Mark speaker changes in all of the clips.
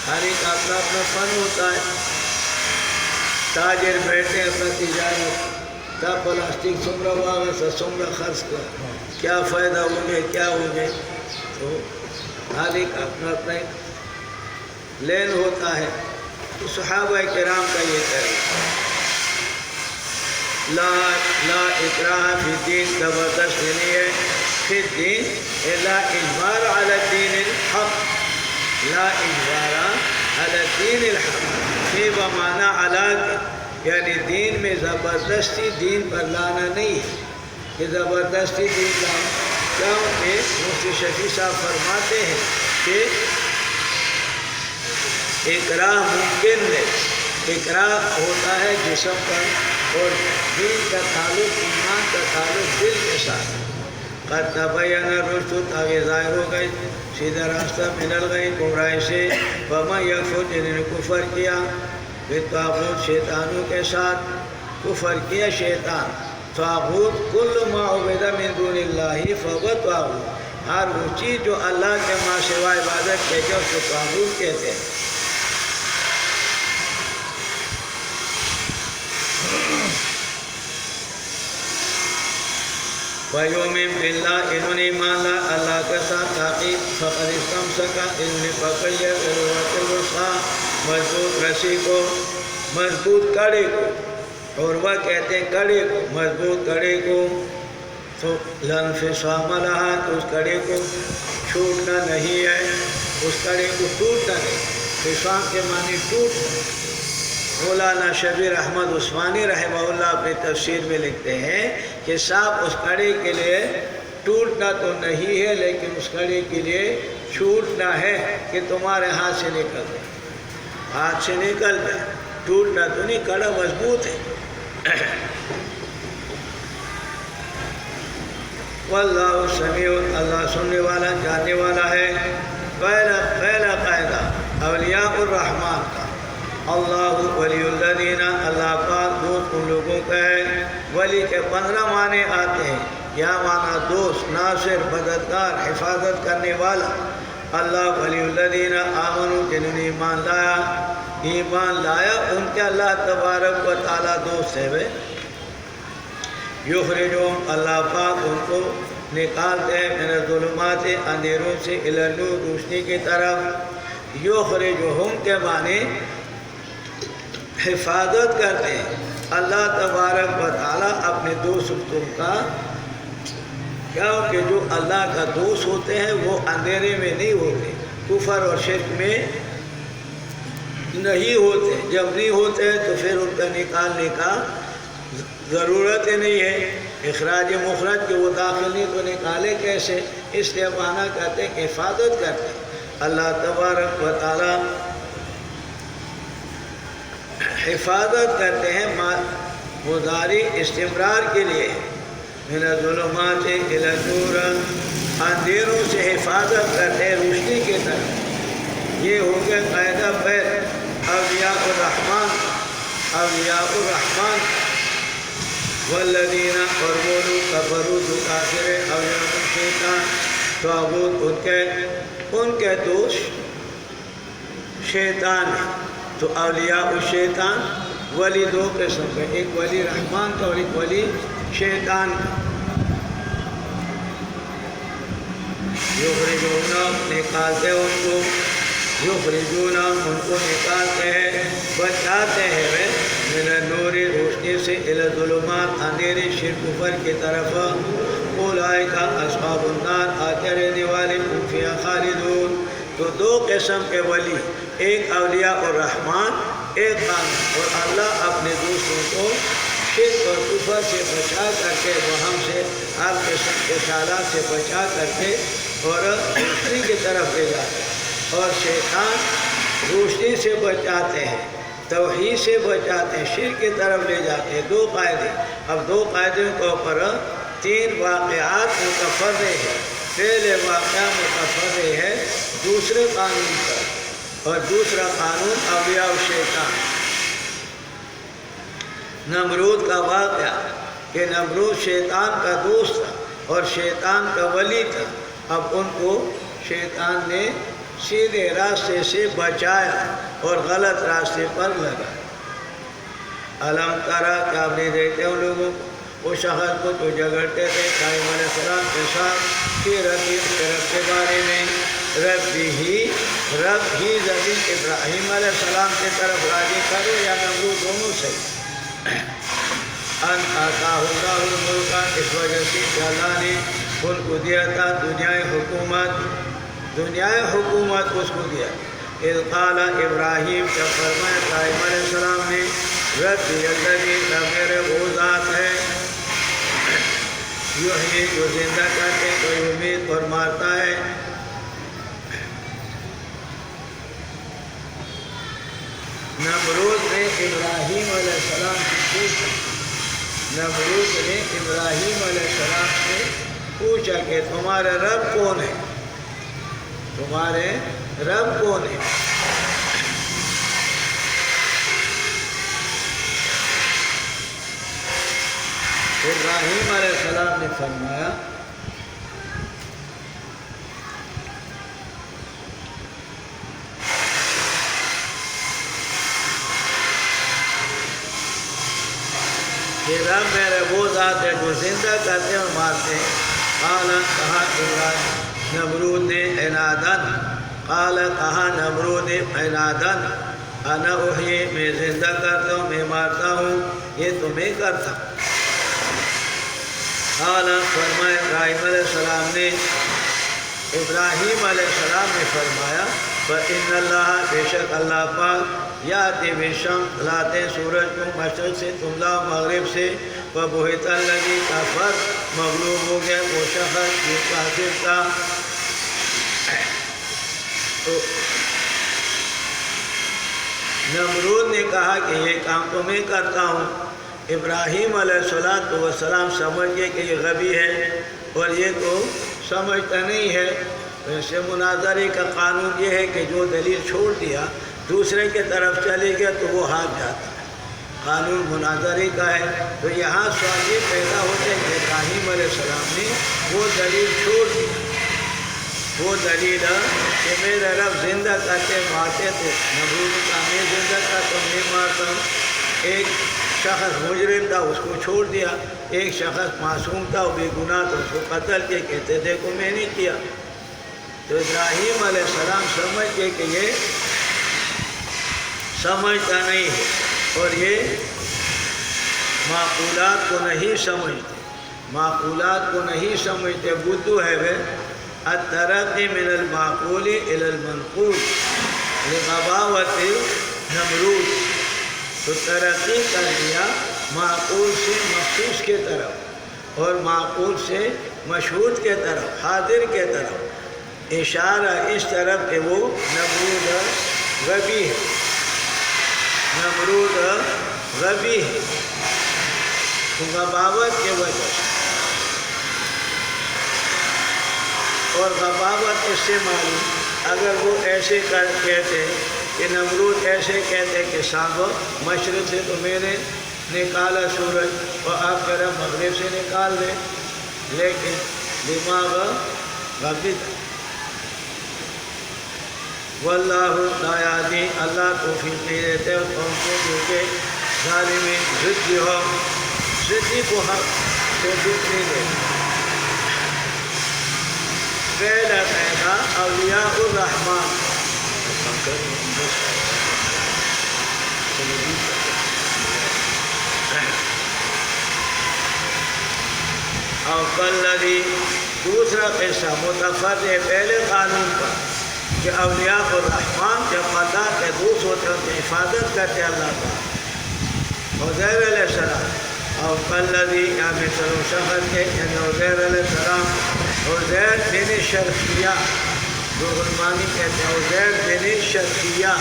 Speaker 1: ہر ایک اپنا اپنا فن ہوتا ہے. تاجر بیٹھے اپنا تجارت تا پلاسٹک سمرا واغ سا سمرا خرچ کر کیا فائدہ ہو گئے کیا ہو گئے. تو ہر ایک اپنا اپنا لین ہوتا ہے. تو صحابہ کرام کا یہ طریقہ لا اکراہ فی الدین زبردست نہیں ہے فی الدین لا اجبار علی الدین الحق لا اجبار علی الدین الحق یہ بمعنی علی یعنی دین میں زبردستی دین پر لانا نہیں ہے کہ زبردستی دین لانا. کیونکہ مفتی شفیع صاحب فرماتے ہیں کہ اکراہ ممکن ہے. اکراہ ہوتا ہے جسم پر اور دین کا تعلق ایمان کا تعلق دل کے ساتھ. قد تبین الرشد آگے ظاہر ہو گئی سیدھا راستہ مل گئی گمراہی سے. فمن یکفر جنہوں نے کفر کیا بالطاغوت شیطانوں کے ساتھ کفر کیا شیطان. طاغوت کل ما عبد من دون اللہ فهو طاغوت. ہر وہ چیز جو اللہ کے ماں سوا عبادت کے جو اس کو طاغوت کہتے ہیں. وَيُؤْمِنْ بِاللَّهِ انہوں نے ایمان لا اللہ کے ساتھ تحقیق فقد استمسک انہوں نے پکڑ لیا بالعروۃ الوثقی مضبوط رسی کو مضبوط کڑے کو. اور وہ کہتے ہیں کڑے کو مضبوط کڑے کو. تو لا انفصام لہا تو اس کڑے کو چھوٹنا نہیں ہے اس کڑے کو ٹوٹنا نہیں. انفصام کے معنی ٹوٹنا. مولانا شبیر احمد عثمانی رحمہ اللہ اپنی تفسیر میں لکھتے ہیں کہ سانپ اس کڑے کے لیے ٹوٹنا تو نہیں ہے لیکن اس کڑے کے لیے چھوٹنا ہے کہ تمہارے ہاتھ سے نکل جائے. ہاتھ سے نکل جائے ٹوٹنا تو نہیں. کڑا مضبوط ہے. واللہ سمیع اللہ سننے والا جاننے والا ہے. پہلا قاعدہ اولیاء الرحمن کا اللہ ولی الذین اللہ پاک دوست ان لوگوں کا ہے. ولی کے 15 معنی آتے ہیں. یا معنی دوست ناصر مددگار حفاظت کرنے والا. اللہ ولی الذین آمنوا جنہوں نے ایمان لایا ان کے اللہ تبارک و تعالیٰ دوست ہے. یخرجہم اللہ پاک ان کو نکالتے ہیں من الظلمات اندھیروں سے الی النور روشنی کی طرف. یخرجہم کے معنی حفاظت کرتے ہیں. اللہ تبارک و تعالیٰ اپنے دوستوں کا کیونکہ جو اللہ کا دوست ہوتے ہیں وہ اندھیرے میں نہیں ہوتے کفر اور شرک میں نہیں ہوتے. جب نہیں ہوتے تو پھر ان کا نکالنے کا ضرورت ہی نہیں ہے. اخراج مخرج کے وہ داخل نہیں تو نکالے کیسے. اس لیے معنی کہتے ہیں کہ حفاظت کرتے ہیں. اللہ تبارک و تعالیٰ حفاظت کرتے ہیں مضارع استمرار کے لیے. من الظلمات الی النور اندھیروں سے حفاظت کرتے ہیں روشنی کی طرف. یہ ہو گیا قاعدہ پہلا اولیاء الرحمن. اولیاء الرحمن والذین اور وہ لوگ کفروا جو کافر ہیں اولیاء الشیطان طاغوت ان کے دوست شیطان ہے. تو اولیاء الشیطان ولی 2 قسم کے ایک ولی رحمان کا اور ایک ولی شیطان کا. یخرجون نکالتے ہیں ان کو یخرجون ان کو نکالتے ہیں بچاتے ہیں وہ من النور روشنی سے الی الظلمات اندھیرے شرک کفر کی طرف. اولئک اصحاب النار آتے رہنے والے ہم فیہا خالدون. تو 2 قسم کے ولی ایک اولیاء الرحمن ایک قانون. اور اللہ اپنے دوستوں کو شرک اور کفر سے بچا کر کے وہم سے ہر قسم کے خیالات سے بچا کر کے اور روشنی کی طرف لے جاتے ہیں. اور شیطان روشنی سے بچاتے ہیں توحید سے بچاتے ہیں شرک کی طرف لے جاتے ہیں. 2 قاعدے. اب 2 قاعدوں کے اوپر 3 واقعات متفرع ہیں. پہلے واقعہ متفرع ہے دوسرے قانون پر اور دوسرا قانون اولیاء الشیطان. نمرود کا واقعہ کہ نمرود شیطان کا دوست تھا اور شیطان کا ولی تھا. اب ان کو شیطان نے سیدھے راستے سے بچایا اور غلط راستے پر لگا۔ علم ترا کہ آپ نے دیکھتے ان لوگوں کو وہ شخص کو جو جھگڑتے تھے ابراہیم علیہ السلام کے ساتھ کہ رب کے بارے میں رب ہی زمین ابراہیم علیہ السلام کی طرف راضی کرو یا نمرود دونوں سے ان آتا اللہ الملک اس وجہ سے کہ اللہ نے ان کو دیا تھا دنیائے حکومت اس کو دیا۔ اذ قال ابراہیم جب فرمایا ابراہیم علیہ السلام نے ربی الذی میرے وہ ذات ہے یحیی جو زندہ کرتے کو یمیت اور مارتا ہے۔ نمرود نے ابراہیم علیہ السلام سے پوچھا کہ تمہارے رب کون ہے؟ تمہارے رب کون ہے؟ ابراہیم علیہ السلام نے فرمایا کہ رب میرے وہ ذات ہے جو زندہ کرتے اور مارتے ہیں۔ قال کہا نمرود نے عنادن انا احیی میں زندہ کرتا ہوں میں مارتا ہوں یہ تو میں کرتا ہوں۔ قال فرمایا ابراہیم علیہ السلام نے فرمایا فإن اللہ بے شک اللہ پاک یاتی بالشمس لاتے سورج کو مشرق سے تم لاؤ مغرب سے فبہت الذی کفر مغلوب ہو گیا وہ شخص جو کافر تھا۔ تو نمرود نے کہا کہ یہ کام تو میں کرتا ہوں۔ ابراہیم علیہ السلام سمجھ گئے کہ یہ غبی ہے اور یہ تو سمجھتا نہیں ہے۔ ویسے مناظرے کا قانون یہ ہے کہ جو دلیل چھوڑ دیا دوسرے کے طرف چلے گیا تو وہ ہاتھ جاتا ہے، قانون مناظرے کا ہے۔ تو یہاں سوال یہ پیدا ہوتا ہے کہ ابراہیم علیہ السلام نے وہ دلیل چھوڑ دی، وہ دلیل کہ میرے رب زندہ کرتے مارتے تھے۔ نمرود کا میں زندہ کرتا ہوں میں مارتا ہوں۔ ایک شخص مجرم تھا اس کو چھوڑ دیا، ایک شخص معصوم تھا وہ بے گناہ تو اس کو قتل کے کہتے دیکھو میں نے کیا۔ تو ابراہیم علیہ السلام سمجھ گئے کہ یہ سمجھتا نہیں ہے اور یہ معقولات کو نہیں سمجھتے، بدو ہے وہ الترقی من المعقول الى المنقول لغباوت نمرود۔ تو ترقی کر دیا معقول سے مخصوص کے طرف اور معقول سے مشہود کے طرف، حاضر کے طرف، اشارہ اس طرف کہ وہ نمرود غبی ہے، تو غباوت کے وجہ سے، اور غباوت اس سے معلوم اگر وہ ایسے کہتے کہ نمرود ایسے کہتے کہ سانپ مشرق سے تو میں نے نکالا سورج اور آپ کہہ رہا مغرب سے نکال دیں، لیکن دماغ غبی تھا۔ واللہ لا یہدی اللہ توفیق نہیں دیتے اس قوم کو جو کہ ظالمین ضدی کو حق توفیق نہیں دیتے۔ پہلا قاعدہ اولیاء الرحمن اور کلذی دوسرا قصہ متفرد ہے پہلے قانون پر کہ اولیاء الرحمن جب اللہ کے دوست ہوتے ہیں ان کی حفاظت کرتے اللہ کا۔ عزیر علیہ السلام اور کلذی یہاں مثل شخص کے یعنی عزیر علیہ السلام عزیر بن شرقیہ روح المانی کہتے ہیں عزیر بن شرقیہ،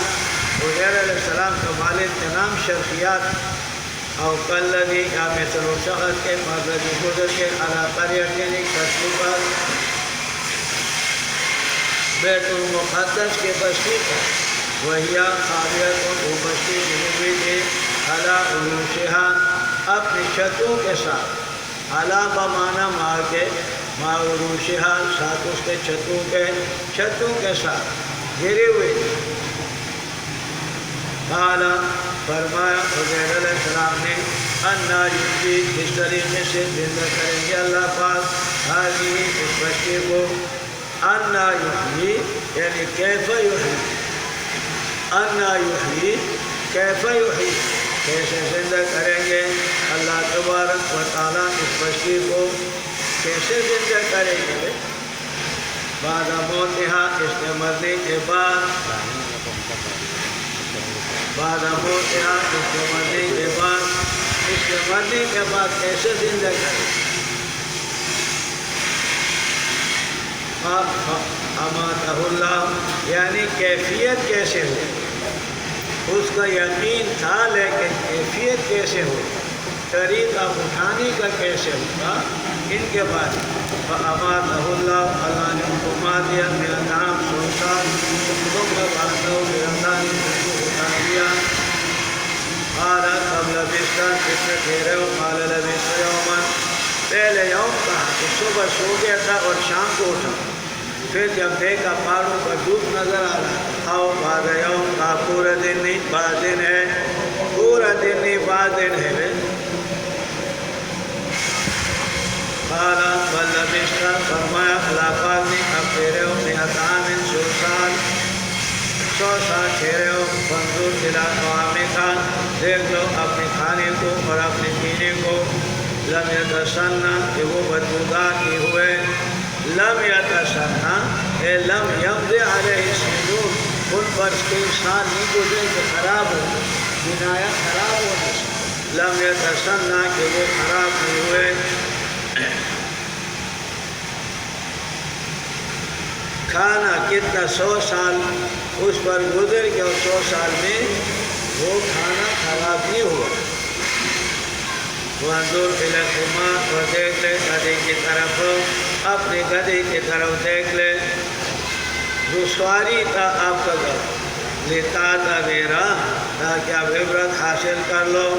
Speaker 1: عزیر علیہ السلام کا والد کا نام شرقیات۔ اور کلذی یہاں مثل شخص کے مغرب گزر کے علی قریۃ یعنی بستی پر بیت المقدس کے بستی پر وہیا خاویۃ وہ بستی جنوبی تھی علی عروشہا اپنی چھتوں کے ساتھ، علی بمانا ماں کے ماں عروشہا ساتھ اس کے چھتوں کے ساتھ گرے ہوئے تھے. قال فرمایا حضیر علیہ السلام نے انا یحیی، اس طریقے سے زندہ کریں گے اللہ پاک ہذہ اس بچے کو. انا یحیی یعنی کیف یحیی، انا یحیی کیف یحیی، کیسے زندہ کریں گے اللہ تبارک و تعالیٰ اس بچے کو، کیسے زندہ کریں گے؟ بعد موتہا، اس کے مرنے کے بعد، بعد موتہا اس کے مرنے کے بعد، اس کے مرنے کے بعد کیسے زندہ کریں؟ اماتہ اللہ یعنی کیفیت کیسے ہو، اس کا یقین تھا لیکن کیفیت کیسے ہو، طریقہ اٹھانے کا کیسے ہوگا، ان کے بعد فاماتہ اللہ، اللہ نے ان کو مار دیا، میرا نام 100 سال، ثم بعثہ، پھر اللہ نے ان کو اٹھا دیا. قال کب لبثت، کتنے ٹھہرے ہو؟ قال لبثت یوما، پہلے یوم کہا کہ صبح سو گیا تھا اور شام کو اٹھا، پھر جب دیکھا پہاڑوں کا دھوپ نظر آ رہا، او بعد یوم، کہا پورا دن نہیں بعد دن ہے، پورا دن نہیں بعد دن ہے. قال بل لبثت، فرمایا اللہ پاک نے اب ٹھہرے ہو 100 عام، 100 سال، 100 سال ٹھہرے ہو. فانظر الی طعامک، دیکھ لو اپنے کھانے کو اور اپنے پینے کو. لم یتسنہ، کہ وہ بدبودار نہیں ہوئے. لم یتسنہ اے لم یمض علیہ سنون، ان پر کئی سال نہیں گزرے کہ خراب ہو، بنایا خراب ہونے سے. لم یتسنہ کہ وہ خراب نہیں ہوئے. کھانا کتنا 100 سال اس پر گزر کے، اور 100 سال میں وہ کھانا خراب نہیں ہوا. وانظر الی الحمار، اور دیکھ لے گدھے کی طرف، اپنے گدھے کی طرف دیکھ لے. رسواری تھا آپ کا گھر، لتعتبرا، تاکہ آپ عبرت حاصل کر لو.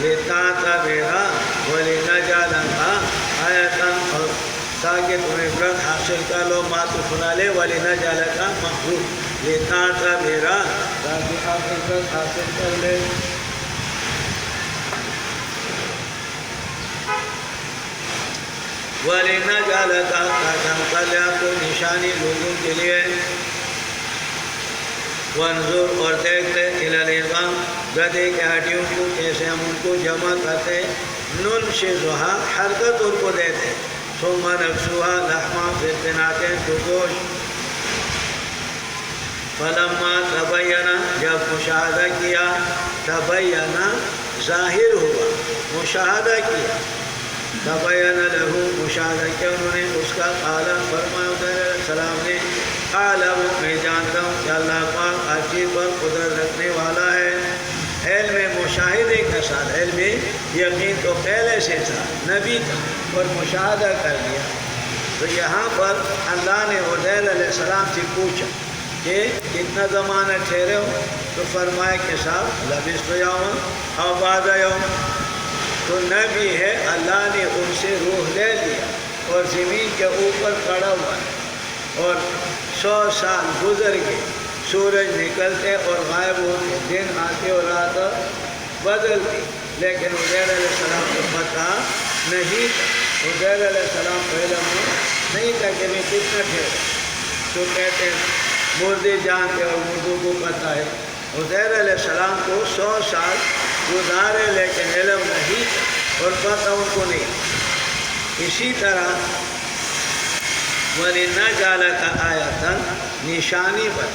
Speaker 1: لتعتبرا ولنجعلک آیۃ، اور تاکہ تم عبرت حاصل کر لو. معطوف علیہ ولنجعلک محذوف، لتعتبرا، تاکہ آپ عبرت حاصل کر لیں. وَلِنَجْعَلَكَ، تاکہ ہم کر لیں آپ کو نشانی لوگوں کے لیے. وانظر، اور دیکھتے الی العظام، گدھے کے ہڈیوں کو، کیسے ہم ان کو جمع کرتے. ننشزھا، حرکت ان کو دیتے. ثم نکسوھا لحما، پھر بناتے ہیں تو گوشت. فلما تبین، جب مشاہدہ کیا، تبین ظاہر ہوا، مشاہدہ کیا. تبین لہو، مشاہدہ کیا انہوں نے اس کا. قال، فرمایا حضیر علیہ السلام نے، عالم، میں جانتا ہوں کہ اللہ پاک ہر چیز پر قدرت رکھنے والا ہے. علم مشاہدے کے ساتھ، علم یقین تو پہلے سے تھا، نبی تھا، اور مشاہدہ کر لیا. تو یہاں پر اللہ نے حضیر علیہ السلام سے پوچھا کہ کتنا زمانہ ٹھہرے ہو، تو فرمایا کہ صاحب لبثت یوما او بعض یوم. تو نبی ہے، اللہ نے ان سے روح لے لیا اور زمین کے اوپر کھڑا ہوا ہے، اور 100 سال گزر گئے. سورج نکلتے اور غائب ہوتے، دن آتے اور رات بدلتی، لیکن حضیر علیہ السلام کو پتہ نہیں تھا. حضیر علیہ السلام کو علم نہیں تھا کہ میں کتنا ٹھہرا. تو کہتے ہیں مردے جانتے اور مردوں کو پتہ ہے. حضیر علیہ السلام کو 100 سال گزارے لیکن علم نہیں تھا اور پتہ ان کو نہیں. اسی طرح وَلِنَجْعَلَكَ آیَةً، نشانی پر.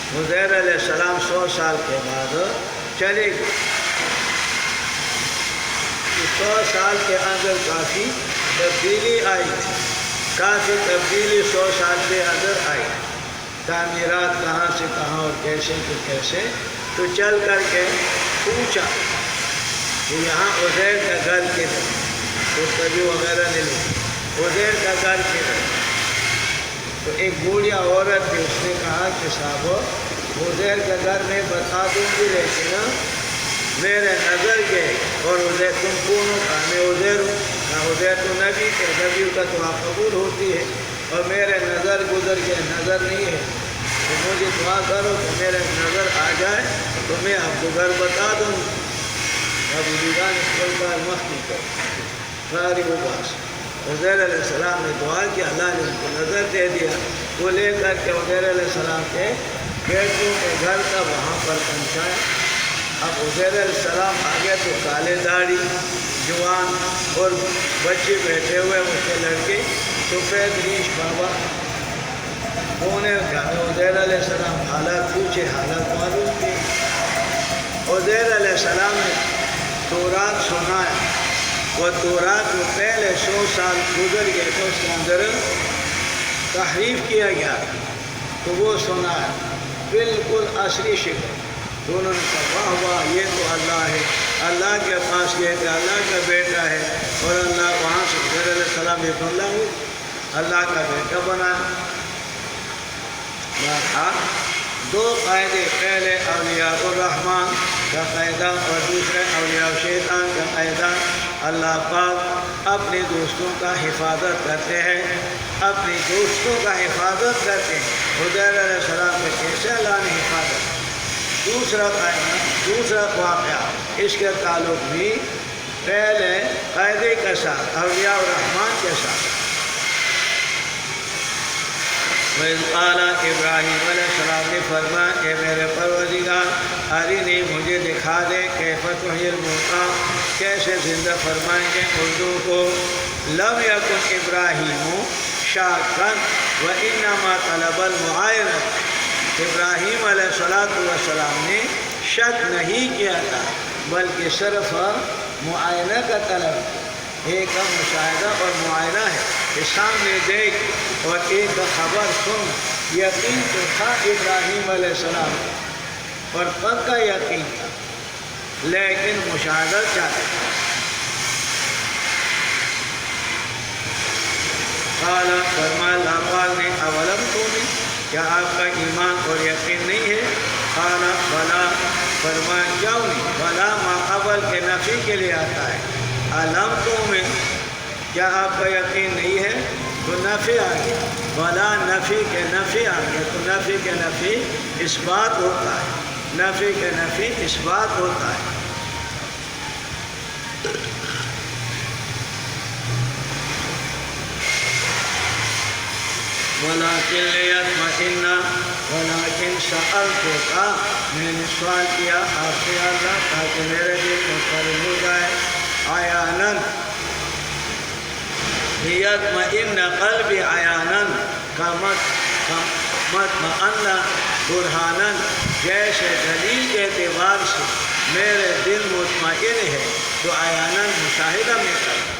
Speaker 1: حضیر علیہ السلام 100 سال کے بعد چلے گئے. 100 سال کے اندر کافی تبدیلی آئی تھی، کافی تبدیلی 100 سال کے اندر آئی. تعمیرات کہاں سے کہاں اور کیسے تو کیسے. تو چل کر کے پوچھا کہ یہاں عزیر کا گھر کدھر، تو کبھی وغیرہ نہیں لکھی عزیر کا گھر کدھر. تو ایک بوڑھیا عورت تھی، اس نے کہا کہ صاحب عزیر کا گھر میں بتا دوں گی، لیکن میرے نظر گئے. اور عزیر تم کون ہو؟ کہا میں عزیر ہوں. کہا عزیر تو نبی کے، نبی کا تو آپ قبول ہوتی ہے، اور میرے نظر گزر گئے، نظر نہیں ہے. تو مجھے دعا کرو کہ میرے نظر آ جائے تو میں آپ کو گھر بتا دوں. ابو دیدہ نے کھولکار مختی کر ساری وہ باس. عزیر علیہ السلام نے دعا کی, اللہ نے ان کو نظر دے دیا. وہ لے کر کے عزیر علیہ السلام کے بیٹوں کے گھر کا وہاں پر پہنچایا. اب عزیر علیہ السلام آگے تو کالے داڑھی جوان اور بچے بیٹھے ہوئے اس کے لڑکے سفید ریش بابا. انہیں عزیر علیہ السلام حالات پوچھے, حالات معلوم کی. عزیر علیہ السلام نے تورات سنایا. وہ تورات جو پہلے 100 سال گزر گئے تو اس کے اندر تحریف کیا گیا تو وہ سنایا بالکل اصلی شکل. تو انہوں نے کہا واہ واہ یہ تو اللہ ہے, اللہ کے پاس یہ کہ اللہ کا بیٹا ہے, اور اللہ وہاں سے عزیر علیہ السلام یہ اللہ ہو اللہ کا بیٹا بنایا. دو قاعدے, پہلے اولیاء الرحمن کا قاعدہ اور دوسرے اولیاء شیطان کا قاعدہ. اللہ پاک اپنے دوستوں کا حفاظت کرتے ہیں, اپنے دوستوں کا حفاظت کرتے ہیں. عزیر علیہ السلام کے کیسے اللہ نے حفاظت. دوسرا قاعدہ, دوسرا واقعہ اس کے تعلق بھی پہلے قاعدے کے ساتھ اولیاء الرحمن کے ساتھ. وَإِذْ قَالَ ابراہیم علیہ السلام نے فرمایا کہ میرے پروردگار ارنی مجھے دکھا دے کیف تحیی الموتیٰ کیسے زندہ فرمائیں گے مردوں کو. لم یکن ابراہیم شاکا وانما طلب المعائنہ. ابراہیم علیہ السلام نے شک نہیں کیا تھا بلکہ صرف معائنہ کا طلب. ایک کا مشاہدہ اور معائنہ ہے کہ سامنے دیکھ اور ایک کا خبر سن. یقین تو تھا ابراہیم علیہ السلام اور پکا یقین تھا, لیکن مشاہدہ چاہتے تھا. قال فرمایا اللہ پاک نے اولم تؤمن کیا آپ کا ایمان اور یقین نہیں ہے. قال بلا فرمایا کیوں نہیں. بلا ما قبل کے نفی کے لیے آتا ہے. علم تؤمن کیا آپ کا یقین نہیں ہے تو نفی آ گیا. بلا نفی کے نفی آ گیا تو نفی کے نفی اس بات ہوتا ہے. نفی کے نفی اس بات ہوتا ہے. ولیکن لیطمئن ولیکن سألتک میں نے سوال کیا آپ سے اللہ تاکہ میرے دل مطمئن ہو جائے. عیاناً لیطمئن قلبی عیاناً کا مطمئن برہاناً جیسے دلیل کے اعتبار سے میرے دل مطمئن ہے تو عیاناً مشاہدہ میں کروں.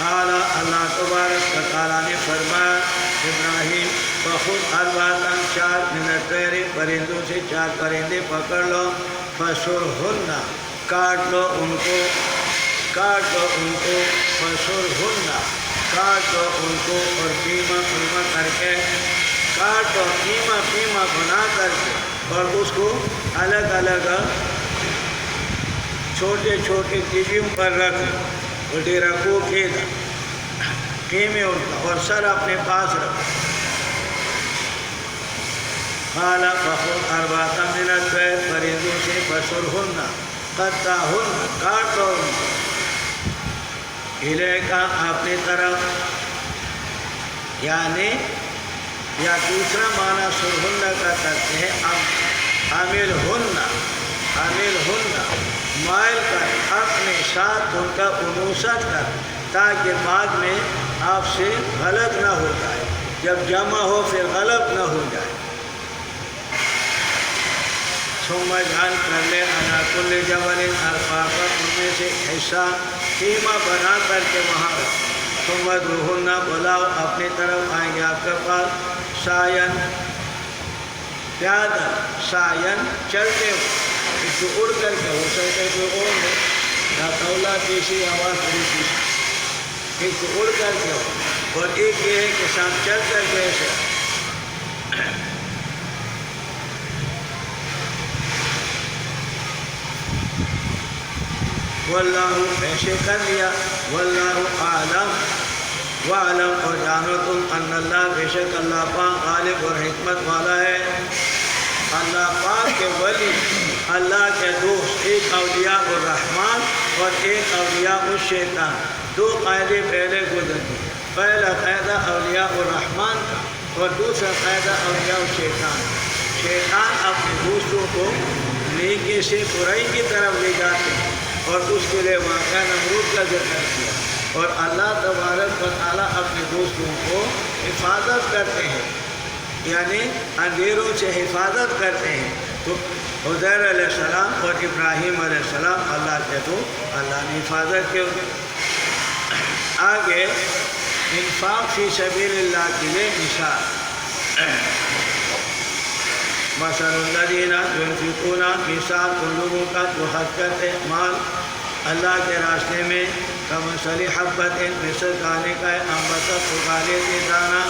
Speaker 1: قال اللہ تبارک و تعالیٰ نے فرمایا ابراہیم بخود اربعۃ 4 من الطیر پرندوں سے 4 پرندے پکڑ لو. فصرہن کاٹ لو ان کو, کاٹ لو ان کو. فصرہن کاٹ لو ان کو اور قیمہ قیمہ کر کے کاٹ لو, قیمہ قیمہ بنا کر کے اور اس کو الگ الگ چھوٹے چھوٹے ٹیبیوں پر رکھ. الٹی رکھو کھیدا قیمے ان کا اور سر اپنے پاس رکھو. قال فخذ اربعۃ من الطیر پرندوں سے فصرہن قطعہن کاٹ لو ان کو. الیک اپنی طرف یعنی یا دوسرا معنی سرہن کا کرتے ہیں حاملہن مائل کر اپنے ساتھ ان کا انوثت کر تاکہ بعد میں آپ سے غلط نہ ہو جائے, جب جمع ہو پھر غلط نہ ہو جائے. ثم اجعل کر لے علی کل جبل ارفاقا ان میں سے حصہ خیمہ بنا کر کے وہاں رکھ. ثم ادعوہن بلاؤ اپنی طرف آئیں گے آپ کے پاس سائن پیادہ سائن چلتے ہو. اس کو اڑ کر کے ہو سکتا ہے کوئی اور ہو یا تولا تیسری آواز بڑی تیسری, ایک کو اڑ کر کے ہو اور ایک یہ ہے کہ ساتھ چل کر کے ایسے. واللہ پیشے کر لیا واللہ اعلم وعلم اور جانو تم ان اللہ بے شک اللہ پاک غالب اور حکمت والا ہے. اللہ پاک کے ولی اللہ کے دوست ایک اولیاء الرحمن اور ایک اولیاء الشیطان. دو قاعدے پہلے گزر گئے. پہلا قاعدہ اولیاء الرحمن کا اور دوسرا قاعدہ اولیاء الشیطان. شیطان اپنے دوستوں کو نیکی سے برائی کی طرف لے جاتے ہیں اور اس کے لیے واقعہ نمرود کا ذکر کیا. اور اللہ تبارک و تعالیٰ اپنے دوستوں کو حفاظت کرتے ہیں یعنی اندھیروں سے حفاظت کرتے ہیں. تو عزیر علیہ السلام اور ابراہیم علیہ السلام اللہ کے تو اللہ نے حفاظت کی. آگے انفاق فی سبیل اللہ کے لیے مثال. مثل الذین ينفقون مثال ان لوگوں کا جو خرچ کرتے مال اللہ کے راستے میں کمثل حبۃ مثل دانے کا ہے انبتت اگالے کے دانہ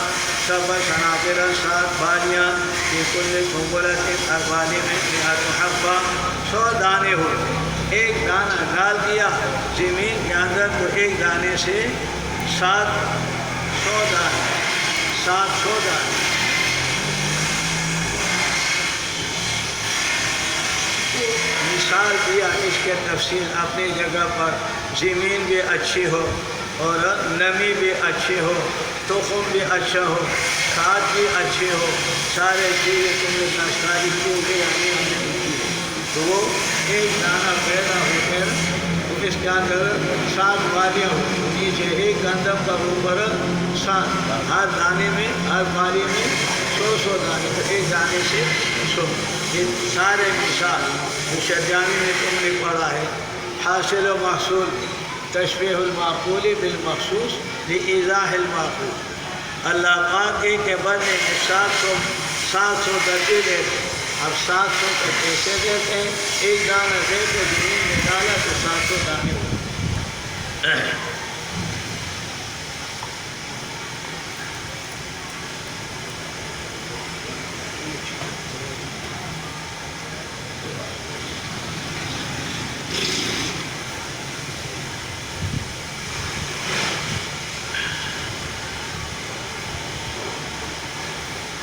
Speaker 1: سبع سنابل 7 بالیاں فی کل سنبلۃ ہر بالی میں 100 حبہ 100 دانے ہوتے. ایک دانہ ڈال دیا زمین کے اندر تو ایک دانے سے 700 دانے 700 دانے. مثال دیا اس کے تفصیل اپنی جگہ پر. زمین بھی اچھی ہو اور نمی بھی اچھی ہو تخم بھی اچھا ہو کھاد بھی اچھی ہو سارے چیزیں تم نے ناشکاری کی ہوگی تو وہ ایک دانہ پیدا ہو کر تو اس کے اندر 7 بالیاں ہو نیچے ایک گندم کا اوپر 7 ہر دانے میں ہر بالی میں 100 دانے تو ایک دانے سے 100. یہ سارے مثال شرجانی میں تم نے پڑھا ہے. حاصل و محصول تشبیہ المعقول بالمخصوص لإیضاح المعقول. اللہ پاک ایک کے بدلے میں 700 درجے دیتے. اب 700 کے پیسے دیتے ہیں ایک دانہ دے کے زمین میں ڈالا تو 700 دانے ہوتے.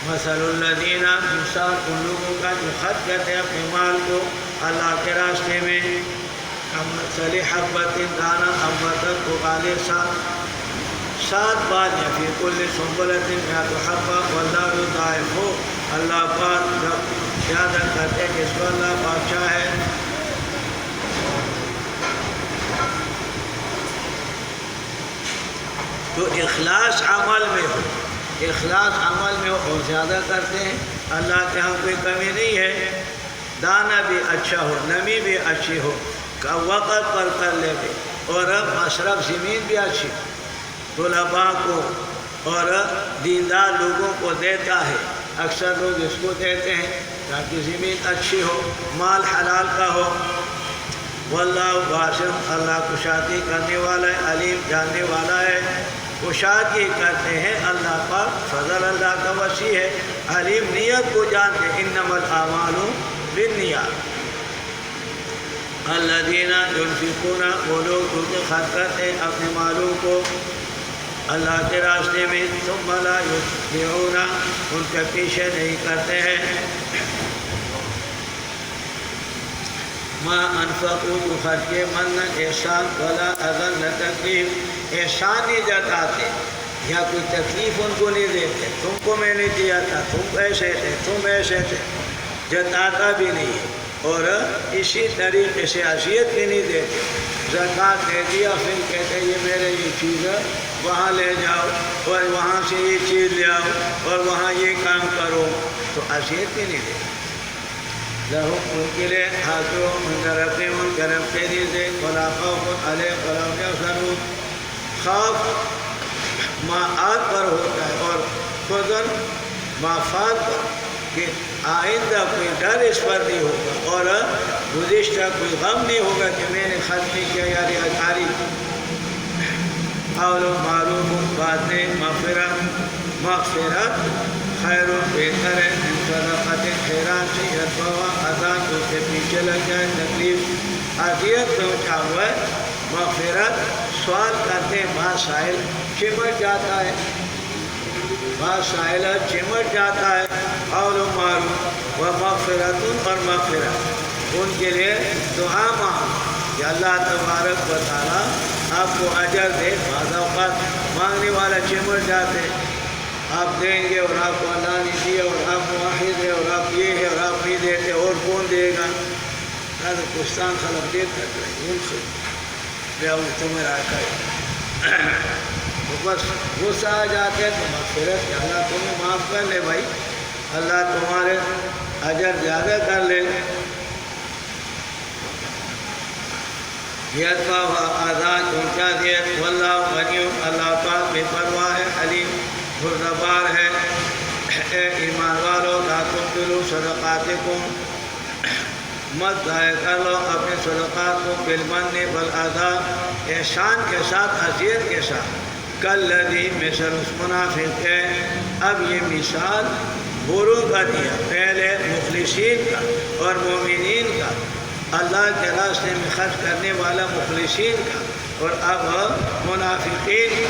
Speaker 1: مثل الذین مثال ان لوگوں کا جو خرچ کرتے ہیں اپنے مال کو اللہ کے راستے میں کمثل حبۃ دانہ انبتت اگالے 7 بالیاں فی کل سنبلۃ 100 حبہ واللہ یضاعف. اللہ پاک زیادہ کرتے ہیں جس کو اللہ بادشاہ ہے. تو اخلاص عمل میں ہو اخلاص عمل میں اور زیادہ کرتے ہیں اللہ کے ہاں کوئی کمی نہیں ہے. دانہ بھی اچھا ہو نمی بھی اچھی ہو وقت پر کر لیتے اور مصرف زمین بھی اچھی طلباء کو اور دیندار لوگوں کو دیتا ہے. اکثر لوگ اس کو دیتے ہیں تاکہ زمین اچھی ہو مال حلال کا ہو. واللہ واسع اللہ کشادگی کرنے والا ہے علیم جاننے والا ہے. کشادگی کرتے ہیں اللہ پاک فضل اللہ کا وسیع ہے. علیم نیت کو جانتے انما الاعمال بالنیات. الذین ينفقون وہ لوگ جو کہ خرچ کرتے ہیں اپنے مالوں کو اللہ کے راستے میں ثم لا یتبعون ان کے پیچھے نہیں کرتے ہیں ما انفقوا جو خرچ کے من احسان ولا اذى نہ تکلیف احسان نہیں جتاتے یا کوئی تکلیف ان کو نہیں دیتے. تم کو میں نے دیا تھا تم ایسے تھے تم ایسے تھے جتاتا بھی نہیں ہے اور اسی طریقے سے اذیت بھی نہیں دیتے. زکوٰۃ دے دیا پھر کہتے یہ میرے یہ چیز وہاں لے جاؤ اور وہاں سے یہ چیز لے آؤ اور وہاں یہ کام کرو تو اذیت بھی نہیں دیتے. لہم ان کے لیے حاضروں ان کرم تیری سے ولا خوف علیہم ولا هم يحزنون. خوف معاد پر ہوتا ہے اور حزن مافات پر کہ آئندہ کوئی ڈر اس پر نہیں ہوگا اور گزشتہ کوئی غم نہیں ہوگا کہ میں نے خرچ نہیں کیا یا ریاکاری. قول معروف بعد میں مغفرت خیر و بہتر ہے. صدقات خیرات سے یتبع اذان تو سے پیچھے لگ جائے تکلیف اذیت پہنچا ہوا ہے، مغفرت سوال کرتے بعض سائل چمٹ جاتا ہے، بعض سائل چمٹ جاتا ہے، قول معروف و مغفرت اور مغفرت، ان کے لیے دعا مانگ کہ اللہ تبارک و تعالیٰ آپ کو اجر دے۔ بعض اوقات مانگنے والا چمٹ جاتے، آپ دیں گے اور آپ کو اللہ نہیں دیا، اور آپ موحد ہے اور آپ یہ ہے اور آپ نہیں دیتے، اور کون دے گا؟ پاکستان خلق دیتا ہے ان سے بیا تمہیں آتا ہے، تو بس غصہ آ جاتے ہیں تو مغفرت کہ اللہ تمہیں معاف کر لے بھائی، اللہ تمہارے اجر زیادہ کر لے۔ یتبع آزاد پہنچا دیا، واللہ غنی، اللہ پاک بے پرواہ ہے، حلیم بردبار ہے۔ اے ایمان والو لا تبطلوا صدقاتکم، مت ضائع کر لو اپنے صدقات کو بالمن بالاذی، احسان کے ساتھ، اذیت کے ساتھ، کالذی مثل اس منافق ہے۔ اب یہ مثال بوروں کا دیا، پہلے مخلصین کا اور مومنین کا، اللہ کے راستے میں خرچ کرنے والا مخلصین کا، اور اب منافقین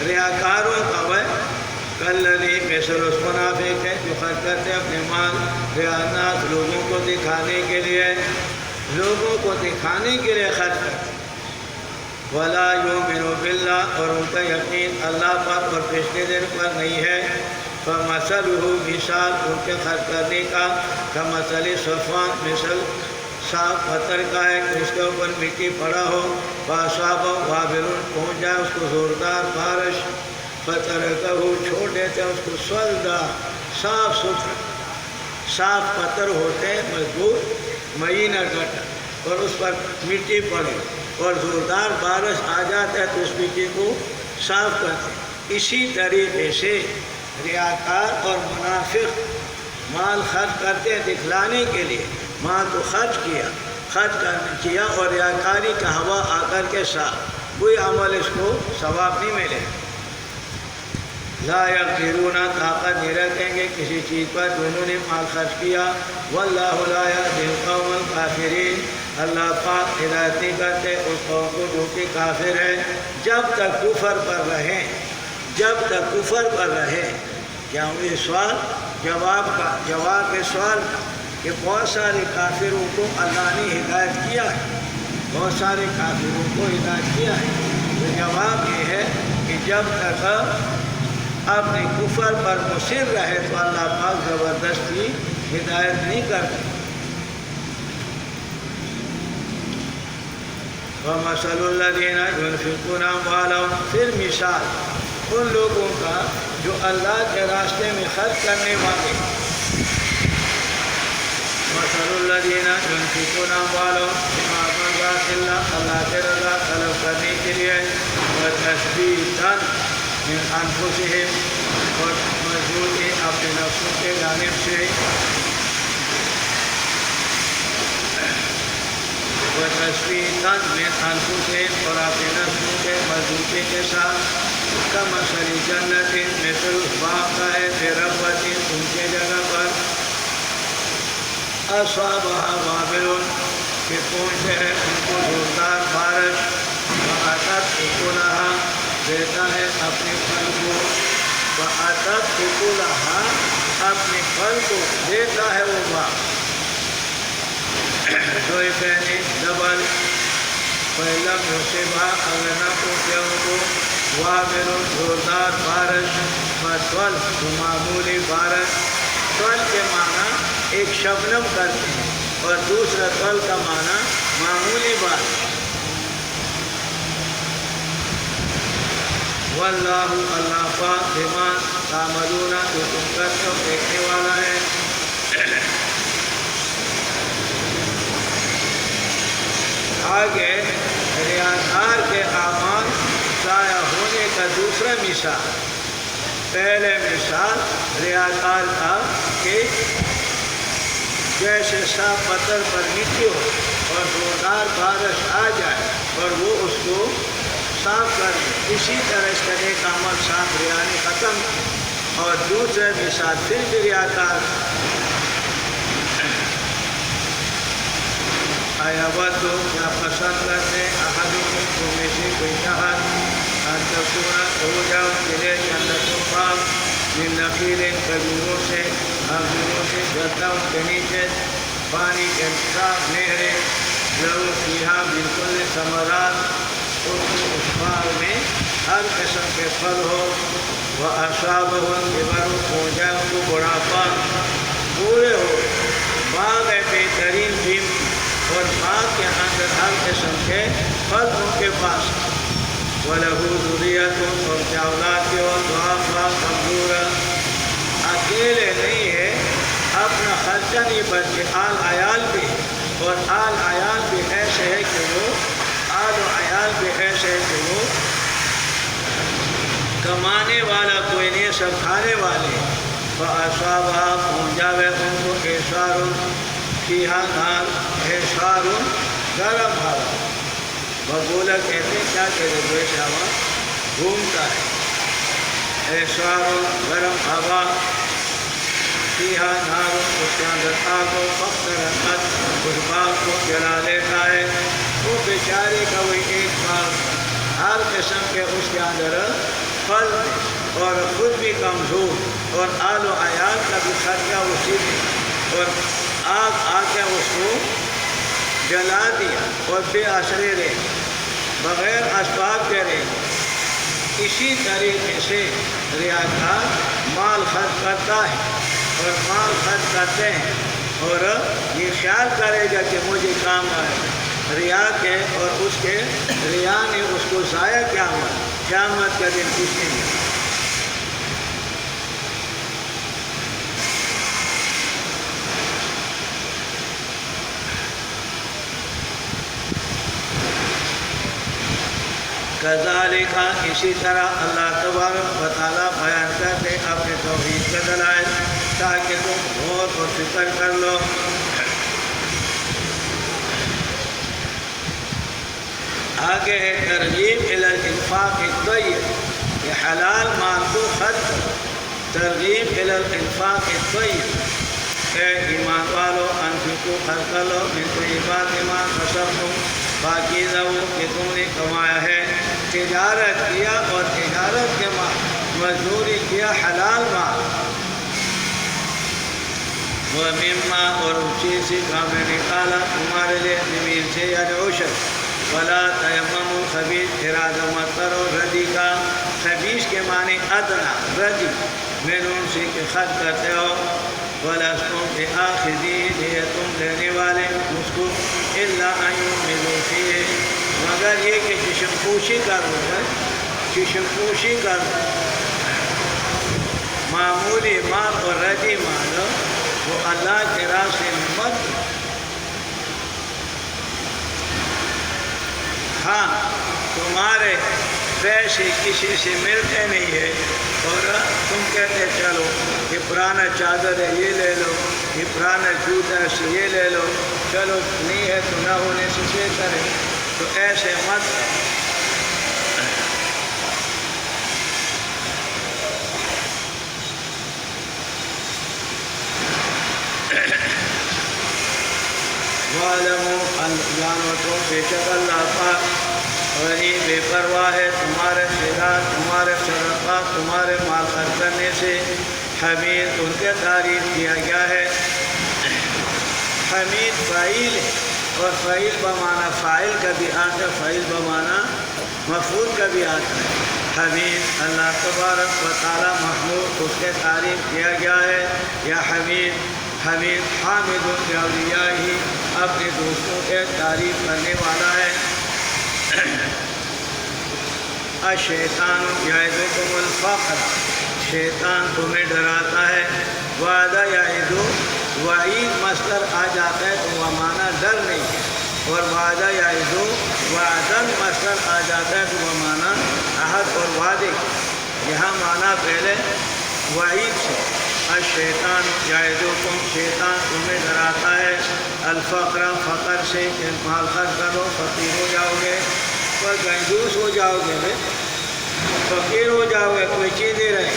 Speaker 1: ریاکاروں کا وہ کالذی مثل اس منافق ہے جو خرچ کرتے اپنے مال ریا الناس، لوگوں کو دکھانے کے لیے، لوگوں کو دکھانے کے لیے خرچ کرتے، ولا یؤمن باللہ، اور ان کا یقین اللہ پر اور پچھلے دن پر نہیں ہے، فمثلہ، مثال ان کے خرچ کرنے کا، کمثل صفوان، مثل صاف پتھر کا ہے کہ اس کے اوپر مٹی پڑا ہو، فاصابہ وابل، پہنچ جائے اس کو زوردار بارش، فترکہ، چھوڑ دیتے ہیں اس کو سولدا، صاف ستھرا، صاف پتھر ہوتے ہیں مضبوط، مہینہ گٹر، اور اس پر مٹی پڑے اور زوردار بارش آ جاتا ہے تو اس مٹی کو صاف کرتے ہیں۔ اسی طریقے سے ریاکار اور منافق مال خرچ کرتے ہیں دکھلانے کے لیے، مال تو خرچ کیا اور ریاکاری کا ہوا آ کر کے ساتھ کوئی عمل اس کو ثواب نہیں ملے۔ لا یقدرون، طاقت نہیں رکھیں گے کسی چیز پر جو انہوں نے مال خرچ کیا، واللہ لا یہدی القوم الکافرین، اللہ پاک ہدایت نہیں کرتے اس قوم کو جو کہ کافر ہے۔ جب تک کفر پر رہیں، جب تک کفر پر رہیں، کیا یہ سوال جواب کے سوال کہ بہت سارے کافروں کو اللہ نے ہدایت کیا ہے، بہت سارے کافروں کو ہدایت کیا ہے، تو جواب یہ ہے کہ جب تک اپنے کفر پر مصر رہے تو اللہ پاک زبردستی ہدایت نہیں کرتا۔ وَمَثَلُ الَّذِينَ يُنْفِقُونَ أَمْوَالَهُمْ، پھر مثال ان لوگوں کا جو اللہ کے راستے میں خرچ کرنے والے، مَثَلُ الَّذِينَ يُنْفِقُونَ أَمْوَالَهُمْ فِي مَرْضَاتِ اللَّهِ، اللہ کی رضا طلب کرنے کے لیے، وَتَثْبِيتًا مِنْ أَنفُسِهِمْ، اور مضبوطی اپنے نفسوں کے جانب سے، وَتَثْبِيتًا مِنْ أَنفُسِهِمْ، اور اپنے نفسوں کے مضبوطی کے ساتھ، کَمَثَلِ جَنَّةٍ، مثل اس باغ کا ہے، بِرَبْوَةٍ، اونچے جگہ پر، أَصَابَهَا وَابِلٌ، کہ پہنچے ہے ان کو زوردار بارش، وَأَتَتْ أُكُلَهَا، دیتا ہے اپنے پھل کو، وَأَتَتْ أُكُلَهَا، اپنے پھل کو دیتا ہے وہ باغ، ضعفین، ڈبل، فَإِلَّمْ يُصِبْهَا، اگر نہ پہنچے ان کو وابل، زوردار بارش، فَطَلْ، تو معمولی بارش، طل کے معنی ایک شبنم کرتے ہیں اور دوسرا طل کا معنی معمولی بارش۔ واللہ، اللہ پاک بما تعملون، جو تم کرتے ہو دیکھنے والا ہے۔ آگے ریاکار کے اعمال ضائع ہونے کا دوسرا مثال، پہلے مثال ریاکار کا کہ جیسے صاف پتھر پر مٹی ہو اور زوردار بارش آ جائے اور وہ اس کو صاف کر دے، اسی طرح اس کا ایک عمل صاف ریانی ختم، اور دوسرے مثال پھر بھی ریاکار ایودو کیا پسند کرتے احدکم تم میں سے کوئی شخص ان تکون ہو جاؤ ملے جنت باغ من نخیل کھجوروں سے انگوروں سے جلتا ان کے نیچے پانی کے صاف نہریں ضرور فیہا بالکل ثمرات اس باغ میں ہر قسم کے پھل ہو وَأَصَابَهُ الْكِبَرُ پہنچا ان کو بڑھاپا پورے ہو باغ ہے بہترین قیمتی اور باغ کے اندر ہر قسم کے پھل ان کے پاس وَلَهُ ذُرِّيَّةٌ اور کیا اولاد کے اور ضعفاء کمزور اکیلے نہیں ہے اپنا خرچہ نہیں بلکہ آل عیال بھی اور آل عیال بھی ایسے ہے کہ وہ آل و عیال بھی ایسے ہے کہ وہ کمانے والا کوئی نہیں سب کھانے والے فَأَصَابَهَا پہنچاوے ان کو اعصار فیہا نار اعصار گرم ہوا بگولا کہتے ہیں کیا کہتے ہیں جیسے ہوا گھومتا ہے اعصار گرم ہوا فیہا نار اس کے اندر آگ و فاحترقت اس باغ کو جلا لیتا ہے وہ بیچارے کا وہی ایک باغ ہر قسم کے اس کے اندر پھل اور خود بھی کمزور اور آل و عیال کا بھی خرچہ اسی میں اور آگ آ کے اس کو جلا دیا اور بے اثرے رہے بغیر اسباب کے رہے اسی طریقے سے ریاکار مال خرچ کرتا ہے اور مال خرچ کرتے ہیں اور یہ خیال کرے گا کہ مجھے کام آئے ریا کے اور اس کے ریا نے اس کو ضائع کیا ہوا قیامت کا دن کچھ نہیں ہے کذالک اسی طرح اللہ تبارک و تعالیٰ بیان کرتے اپنے توحید کا دلائل تاکہ تم غور اور فکر کر لو آگے ہے ترغیب الی الانفاق الطیب کہ حلال مال کو خرچ کرو ترغیب الی الانفاق الطیب اے ایمان والو انفقو خرچ کر لو من طیبات ما کسبتم پاکیزہ وہ کہ تم نے کمایا ہے تجارت کیا اور تجارت کے مال مزدوری کیا حلال مال وَمِمَّا اور اس چیز سے کام نے نکالا تمہارے لیے زمین سے یعنی عشر وَلَا تَيَمَّمُوا الْخَبِيثَ ارادہ مت کرو ردی کا خبیث کے معنی ادنا ردی مِنْهُ سے کہ خرچ کرتے ہو وَلَسْتُمْ بِآخِذِيهِ یہ تم لینے والے اس کو إِلَّا أَن يُؤْمِنُوا فِيهِ مگر یہ کہ چشم پوشی کر معمولی مال اور ردی مال وہ اللہ کے راستے میں مت ہاں تمہارے پیسے کسی سے ملتے نہیں ہے اور تم کہتے چلو یہ پرانا چادر ہے یہ لے لو یہ پرانا جوتا ہے یہ لے لو چلو نہیں ہے تو نہ ہونے سے یہ کرے تو ایسے مت وَعَلَمُوا أَنْ جانو بے شک اللہ پاک غنی بے پرواہ ہے تمہارے خیرات تمہارے صدقات تمہارے مال خرچ کرنے سے حمید ان کے تعریف کیا گیا ہے حمید فاعل ہے اور فاعل بمعنی فاعل کا بھی آتا ہے فاعل بمعنی مفعول کا بھی آتا ہے حمید اللہ تبارک و تعالی محمود اس کے تعریف کیا گیا ہے یا حمید حمید حامد الاولیاء ہی اپنے دوستوں کے تعریف کرنے والا ہے الشیطان یعدکم الفقر شیطان تمہیں ڈراتا ہے وعدہ یعد وعید مصدر آ جاتا ہے تو وہ معنی ڈر نہیں ہے اور وعدہ یعد وعدن مصدر آ جاتا ہے تو وہ معنی عہد اور وعدے یہاں معنی پہلے وعید سے الشیطان یعدکم شیطان تمہیں ڈراتا ہے الفقر فقر سے کہ مال خرچ کرو فقیر ہو جاؤ گے اور کنجوس ہو جاؤ گے فقیر ہو جاؤ گے کوئی چیز نہیں رہے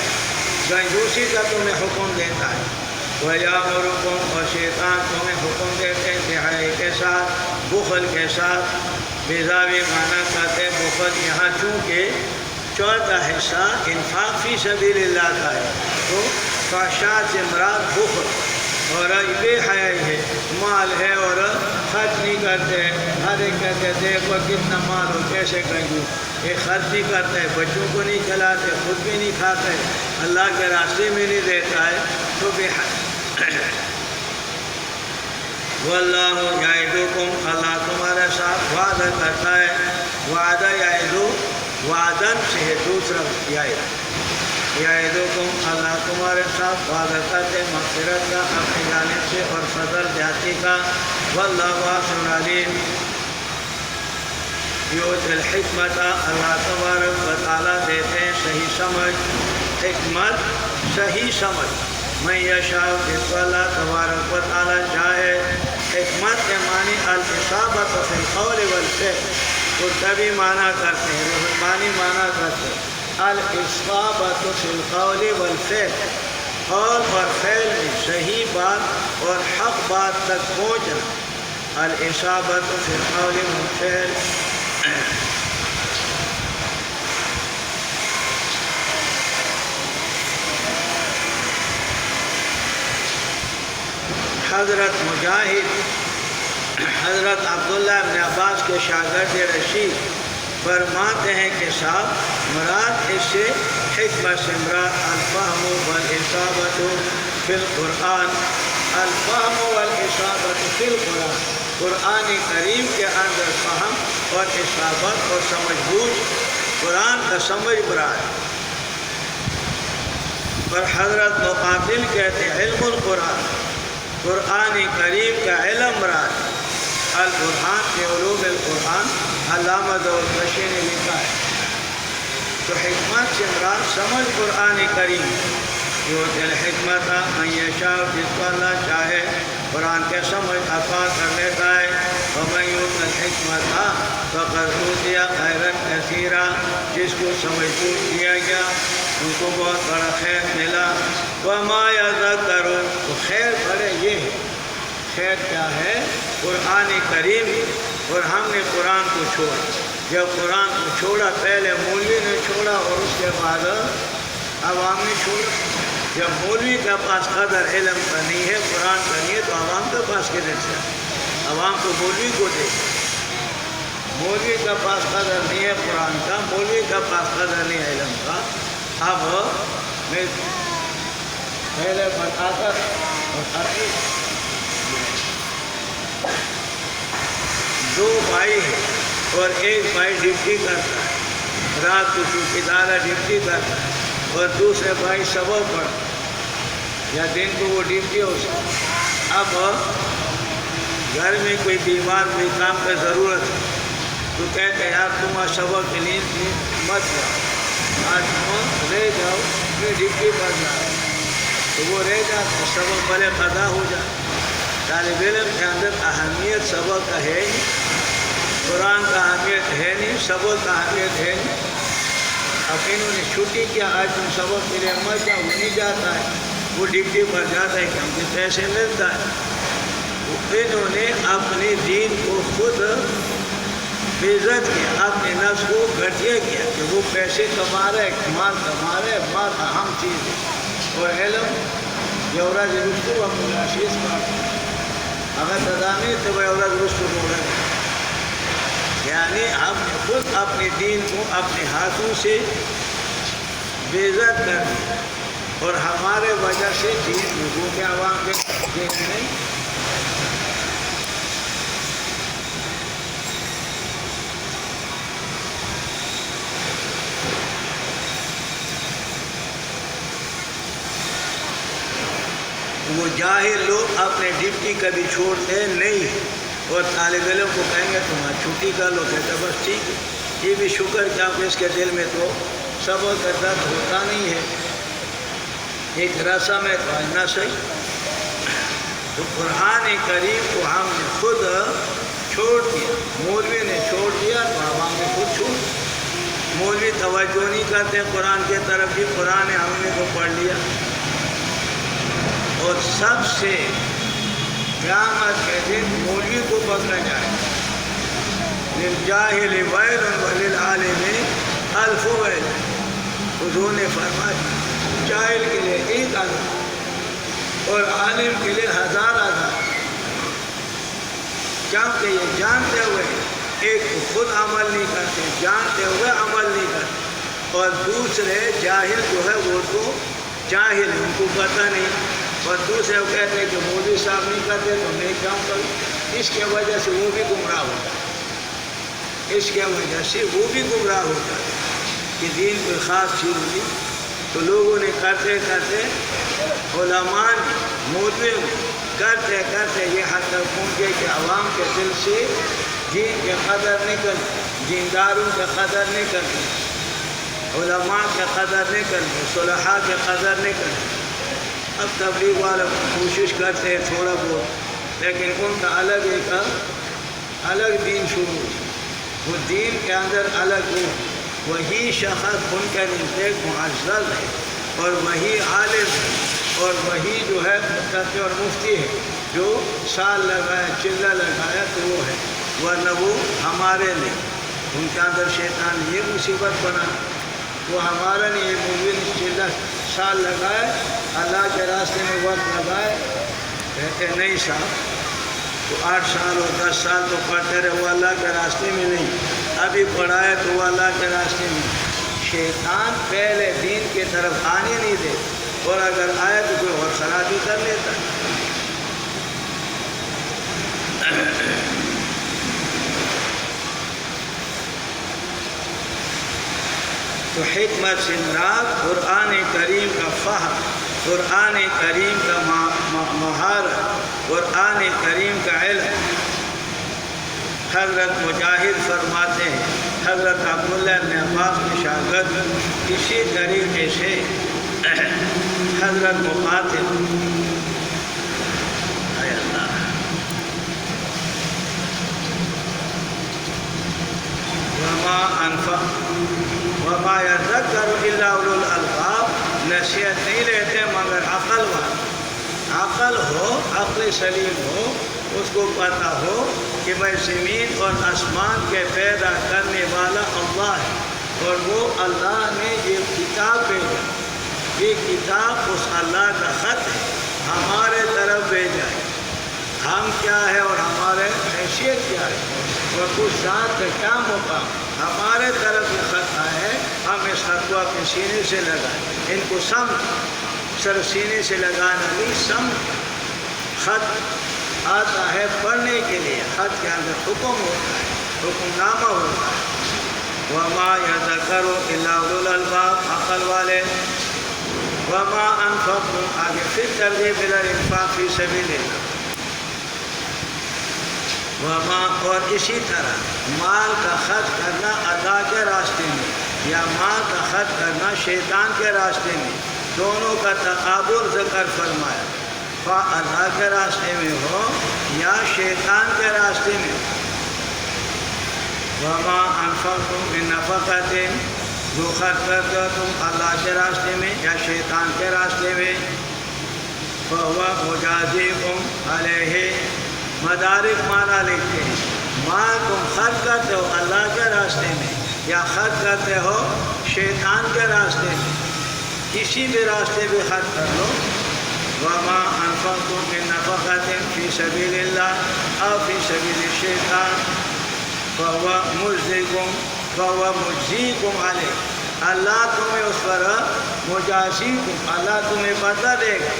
Speaker 1: کنجوسی کا تمہیں حکم دیتا ہے وَيَأْمُرُكُمْ اور شیطان تمہیں حکم دیتے ہیں دہائی کے ساتھ بخل کے ساتھ بیزاوی معنی کرتے ہیں بخل یہاں چونکہ چوتھا حصہ انفاق فی سبیل اللہ کا ہے تو فحشاء سے مراد بخل اور بے حیائی ہے، مال ہے اور خرچ نہیں کرتے ہیں، ہر ایک کہتے ہیں دیکھو کتنا مال ہو کیسے کنجو، یہ خرچ نہیں کرتے، بچوں کو نہیں کھلاتے، خود بھی نہیں کھاتے، اللہ کے راستے میں نہیں دیتا ہے تو بے حیائی۔ واللہ یعدکم، اللہ تمہارے ساتھ وعدہ کرتا ہے، وعدہ یعدو وعدن سے ہے دوسرا یعدکم، اللہ تمہارے ساتھ وعدہ کرتے مغفرت کا اپنی جانب سے اور فضل جاتی کا، واللہ واسع علیم، یؤتی الحکمت، اللہ تبارک و تعالیٰ دیتے ہیں صحیح سمجھ، حکمت صحیح سمجھ، من یشاء، جس کو اللہ تبارک و تعالیٰ چاہے۔ حکمت کے معنی الاصابۃ فی القول والفعل، قرطبی معنی کرتے ہیں، رحمانی معنی کرتے ہیں الاصابۃ فی القول والفعل، قول اور فعل میں صحیح بات اور حق بات تک پہنچنا، الاصابۃ فی القول والفعل۔ حضرت مجاہد حضرت عبداللہ ابن عباس کے شاگرد رشید فرماتے ہیں کہ صاحب مراد اس سے حکمت سے مراد الفہم والاصابۃ فی القرآن، الفہم والاصابۃ فی القرآن، قرآن کریم کے اندر فہم اور اصابت اور سمجھ بوجھ، قرآن کا سمجھ مراد۔ اور حضرت مقاتل کہتے ہیں علم القرآن، قرآن کریم کا علم مراد۔ القرآن کے علوم القرآن علامہ زرکشی نے لکھا ہے، تو حکمت سے مراد سمجھ قرآن کریم، یؤتی الحکمت من یشاء، جس کو اللہ چاہے قرآن کے سمجھ عطا کر لیتا ہے، ومن یؤت الحکمت فقد اوتی خیرا کثیرا، جس کو سمجھ بوجھ دیا گیا ان کو بہت بڑا خیر ملا۔ وما یذکر، تو خیر بڑے یہ ہے، خیر کیا ہے؟ قرآن کریم، اور ہم نے قرآن کو چھوڑا، جب قرآن کو چھوڑا پہلے مولوی نے چھوڑا اور اس کے بعد عوام نے چھوڑا۔ جب مولوی کے پاس قدر علم کا نہیں ہے، قرآن کا نہیں ہے، تو عوام کے پاس کدھر سے؟ عوام تو مولوی کو دے، مولوی کے پاس قدر نہیں ہے قرآن کا، مولوی کے پاس قدر نہیں ہے علم کا۔ اب میں پہلے بتا کر دو بھائی ہیں اور ایک بھائی ڈیوٹی کرتا ہے، رات کو چوکیدار ڈیوٹی کرتا ہے اور دوسرے بھائی سبق پڑھتا ہے، یا دن کو وہ ڈیوٹی ہو سکتا۔ اب گھر میں کوئی بیمار کوئی کام کا ضرورت ہے تو کہتے ہیں یار تم آج سبق کے لیے مت جاؤ، آج تم رہ جاؤ، میں ڈیوٹی پر جا رہا ہوں، تو وہ رہ جاتا، سبق بھلے قضا ہو جائے۔ طالب علم کے اندر اہمیت سبق کا ہے نہیں، قرآن کا اہمیت ہے نہیں، سبق کا اہمیت ہے نہیں۔ اب انہوں نے چھٹی کیا، آج تم سبق کے لیے مت جاؤ، نہیں جاتا ہے، وہ ڈیوٹی پر جاتا ہے کہ ہم کے پیسے ملتا ہے۔ انہوں نے اپنے دین کو خود بے عزت کیا، اپنے نفس کو گھٹیا کیا کہ وہ پیسے کما رہے، مال کما رہے، مال اہم چیز ہے، اور علم جورج رسو ہم ملاشیز پاتے اگر تدامی تو وہ جورج رسو بول رہے ہیں، یعنی ہم نے خود اپنے دین کو اپنے ہاتھوں سے بے عزت کر دیا، اور ہمارے وجہ سے دین لوگوں کے عوام کے دین میں وہ جاہل لوگ اپنے ڈیوٹی کبھی چھوڑتے نہیں، اور طالب علم کو کہیں گے تمہاری چھٹی کر لو، کہتے بس ٹھیک ہے، یہ بھی شکر کہ آپ اس کے دل میں تو صبر کا درد ہوتا نہیں ہے، ایک رسم ہے تو نہ صحیح۔ تو قرآن کریم کو ہم نے خود چھوڑ دیا، مولوی نے چھوڑ دیا تو عوام نے خود چھوڑ دیا۔ مولوی توجہ نہیں کرتے قرآن کے طرف، بھی قرآن ہم نے تو پڑھ لیا۔ اور سب سے قیامت کے دن مولوی کو پکڑا جائے، للجاہل ویل وللعالم الف ویل. حضور نے فرمایا جاہل کے لیے ایک عذاب اور عالم کے لیے 1000 عذاب. کیونکہ یہ جانتے ہوئے ایک خود عمل نہیں کرتے، جانتے ہوئے عمل نہیں کرتے، اور دوسرے جاہل جو ہے وہ تو جاہل ان کو پتہ نہیں، اور دوسرے وہ کہتے ہیں کہ مولوی صاحب نہیں کرتے تو میں کیوں کروں. اس کے وجہ سے وہ بھی گمراہ ہوتا ہے، اس کے وجہ سے وہ بھی گمراہ ہوتا ہے کہ دین کوئی خاص چیز ہوئی تو لوگوں نے کرتے کرتے علماء نے مولوی کرتے کرتے یہ حد تک پہنچے کہ عوام کے دل سے دین کے قدر نہیں کرتے، دینداروں کے قدر نہیں کرتے، علماء کے قدر نہیں کرتے، صلحاء کے قدر نہیں کرتے. اب تبلیغ والے کوشش کرتے ہیں تھوڑا بہت، لیکن ان کا الگ دین شروع ہو. وہ دین کے اندر الگ ہو، وہی شخص ان کے نزدیک معزز ہے اور وہی عالم ہے اور وہی جو ہے مفتي اور مفتی ہے جو سال لگایا چلہ لگایا تو وہ ہے، ورنہ وہ ہمارے نہیں. ان کے اندر شیطان یہ مصیبت بنا، وہ ہمارا نہیں. یہ مولوی نے چلہ سال لگائے اللہ کے راستے میں وقت لگائے، کہتے نہیں صاحب تو 8 سال اور 10 سال تو پڑھتے رہے، وہ اللہ کے راستے میں نہیں. ابھی پڑھائے تو وہ اللہ کے راستے میں. شیطان پہلے دین کی طرف آنے نہیں دے، اور اگر آئے تو کوئی اور خرابی کر لیتا. تو حکمت سے مراد قرآن کریم کا فہم، قرآن کریم کا مہارت، قرآن کریم کا علم. حضرت مجاہد فرماتے ہیں، حضرت عبداللہ بن عباس کے شاگرد، اسی طریقے سے حضرت مقاتل وما يذكر الا اولو الالباب، نصیحت نہیں لیتے مگر عقل والا. عقل ہو، عقل سلیم ہو، اس کو پتہ ہو کہ بھائی زمین اور آسمان کے پیدا کرنے والا اللہ ہے، اور وہ اللہ نے یہ کتاب بھیجا. یہ کتاب اس اللہ کا خط ہے، ہمارے طرف بھیجا ہے. ہم کیا ہے اور ہمارے حیثیت کیا ہے اور کچھ ذات کا کیا مقام، ہمارے طرف یہ خط آیا ہے. ہم اس خط کو اپنے سینے سے لگائیں. ان کو سمجھ، صرف سینے سے لگانا نہیں، سمجھ. خط آتا ہے پڑھنے کے لیے، خط کے اندر حکم ہوتا ہے، حکم نامہ ہوتا ہے. وما يذكر الا اولو الالباب، عقل والے. وما انفقتم، آگے پھر ترغیب الی الانفاق فی سبیل اللہ. وما، اور اسی طرح مال کا خرچ کرنا اللہ کے راستے میں یا مال کا خرچ کرنا شیطان کے راستے میں، دونوں کا تقابل ذکر فرمایا. خواہ اللہ کے راستے میں ہو یا شیطان کے راستے میں. وما انفقتم من نفقۃ، جو خرچ کرتے ہو تم اللہ کے راستے میں یا شیطان کے راستے میں، فهو مجازیکم علیہ. مدارک معنی لکھتے ہیں، مال تم خرچ کرتے ہو اللہ کے راستے میں یا خرچ کرتے ہو شیطان کے راستے میں، کسی بھی راستے بھی خرچ کر لو. وما انفقتم من نفقۃ فی سبیل اللہ او فی سبیل الشیطان فهو مجزیکم علیہ. اللہ تمہیں اس پر مجازیکم، اللہ تمہیں بدلہ دے گا.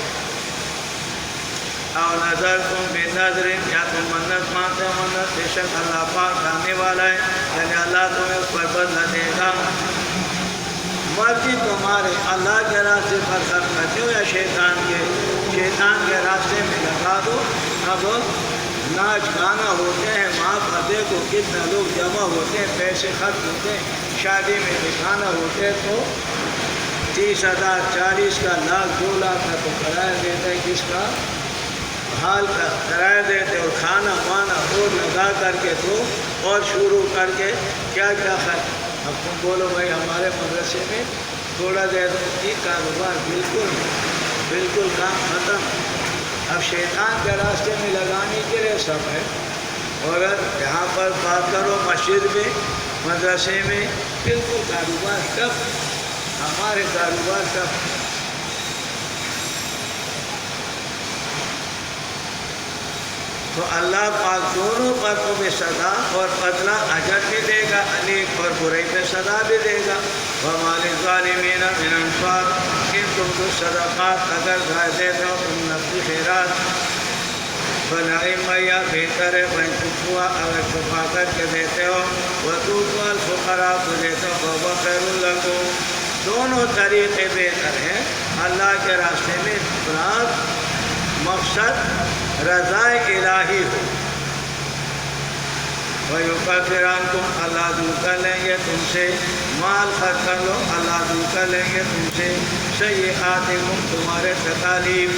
Speaker 1: اور نظر تم بے نظر، یا تم منت مانتے ہو، منت بے شک اللہ پاک جاننے والا ہے، یعنی اللہ تمہیں اس پر بدلہ دے گا. مرضی تمہارے اللہ کے راستے پر خرچ کرتے ہو یا شیطان کے راستے میں لگا دو. اب ناچ گانا ہوتے ہیں، ماں کا دیکھو کتنا لوگ جمع ہوتے ہیں، پیسے خرچ ہوتے ہیں، شادی میں دکھانا ہوتے ہیں تو 30,000 40 کا لاکھ 2 لاکھ کا تو کرایہ دیتے ہیں، کس کا حال کا کرایہ دیتے، اور کھانا وانا اور لگا کر کے تو اور شروع کر کے کیا کیا خرچ. اب تم بولو بھائی ہمارے مدرسے میں تھوڑا دے دو، یہ کاروبار بالکل کام ختم. اب شیطان کے راستے میں لگانے کے لیے سب ہے، اور یہاں پر بات کرو مسجد میں مدرسے میں بالکل کاروبار کب ہمارے کاروبار کب تو اللہ پاک دونوں پر تمہیں سزا اور بدلہ اجر بھی دے گا، نیک اور برائی پہ سزا بھی دے گا۔ وَمَا لِلظَّالِمِينَ مِنْ أَنصَارٍ کہ تم کو صدقات اگر ظاہر دیتے ہو تم نفلی خیرات فَنَعِمَّ یا بہتر ہے وَإِن تُخْفُوهَا اگر چھپا کر کے دیتے ہو وَتُؤْتُوهَا الْفُقَرَاءَ کو دیتے ہو فَهُوَ خَيْرٌ لَكُمْ دونوں طریقے بہتر ہیں۔ اللہ کے راستے میں افراد مقصد رضا الہی ہو۔ وَيُكَفِّرَ عَنْكُمْ اللہ دور کر لیں گے تم سے، مال خرچ کر لو اللہ دور کر لیں گے تم سے، سیئاتکم تمہارے تکالیف،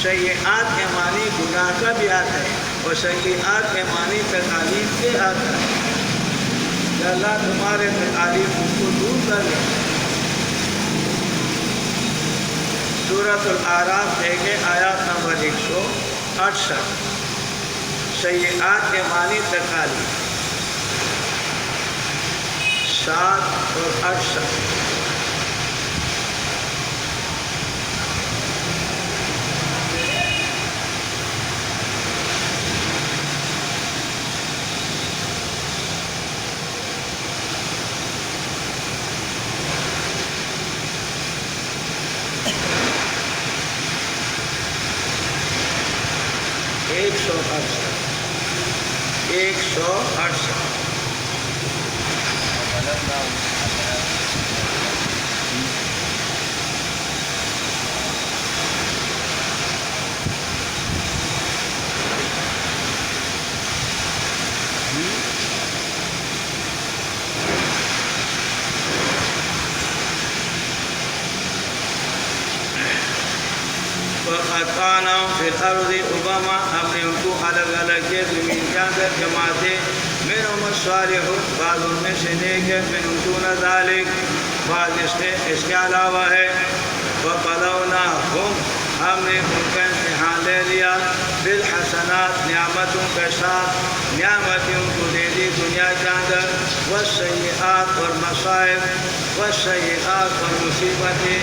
Speaker 1: سیئات کے معنی گناہ کا بھی آتا ہے اور سیئات کے معنی تکالیف بھی آتا ہے کہ اللہ تمہارے تکالیف کو دور کر لیں۔ سورۃ الاعراف دیکھیں آیات نمبر 168 سیئات کے معنی تکالیف 7 اور 68 168 وَقَطَّعْنَاهُمْ فِي الْأَرْضِ اوباما ہم نے ان کو الگ الگ کیے زمین کے اندر جماعتیں منہم الصالحون بعض ان میں سے نیک ہے منہم دون ذالک بعض اس کے علاوہ ہے وَبَلَوْنَاهُمْ ہم نے ان کا امتحان لے لیا بالحسنات نعمتوں کے ساتھ نعمتوں کو دے دی دنیا کے اندر والسیئات اور مصائب والسیئات اور مصیبتیں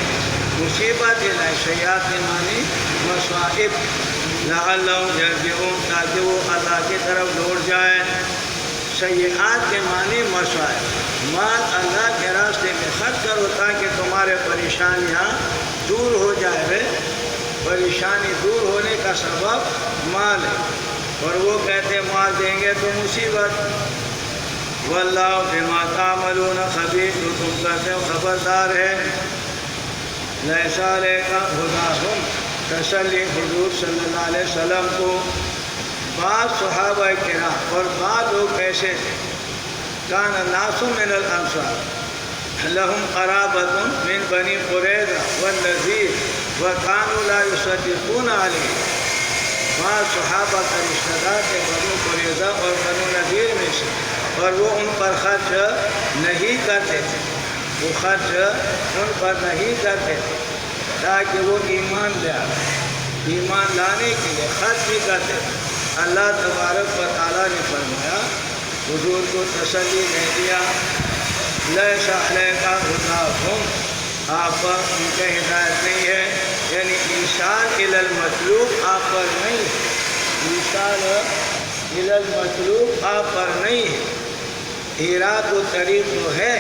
Speaker 1: مصیبت سیئات کے معنی مصائب لعلہم یرجعون تاکہ وہ اللہ کی طرف لوٹ جائیں۔ سیئات کے معنی مصائب مال اللہ کے راستے میں خرچ کرو تاکہ تمہارے پریشانیاں دور ہو جائے۔ پریشانی دور ہونے کا سبب مال ہے اور وہ کہتے مال دیں گے تو مصیبت۔ واللہ بما تعملون خبیر جو تم کرتے ہو خبردار ہے۔ لیس علیک ھداھم تسلی حضور صلی اللہ علیہ وسلم کو بعض صحابہ کرام اور بعض لوگ ایسے تھے کان الناس من الانصار لهم قرابة من بنی قریظہ والنذیر وکانوا لا یصدقون علیہ بعض صحابہ کا رشتہ دار تھے بنو قریظہ اور بنو نذیر میں سے اور وہ ان پر خرچ نہیں کرتے تھے، وہ خرچ ان پر نہیں کرتے تھے تاکہ وہ ایمان لے آئے، ایمان لانے کے لیے خرچ بھی کرتے تھے۔ اللہ تبارک و تعالیٰ نے فرمایا حضور کو تسلی دے دیا لیس علیک ھداھم آپ پر ان کے ہدایت نہیں ہے، یعنی ایصال الی المطلوب آپ پر نہیں ہے، ایصال الی المطلوب آپ پر نہیں ہے۔ ہیرات و طریق تو ہے،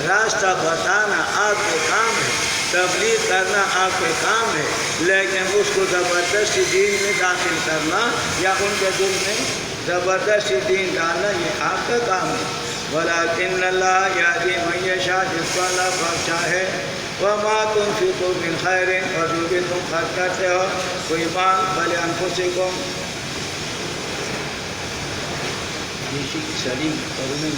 Speaker 1: راستہ بتانا آپ کے کام ہے، تبلیغ کرنا آپ کے کام ہے، لیکن اس کو زبردستی دین میں داخل کرنا یا ان کے دل میں زبردستی دین ڈالنا یہ آپ کا کام ہے۔ وَلَٰكِنَّ اللَّهَ يَهْدِي مَن يَشَاءُ جس کو اللہ بخشا ہے۔ وَمَا تُنْفِقُوا مِنْ خَيْرٍ اور جو بھی تم خرچ کرتے ہو کوئی مال فَلِأَنفُسِكُمْ کسی کی سلیم کرنے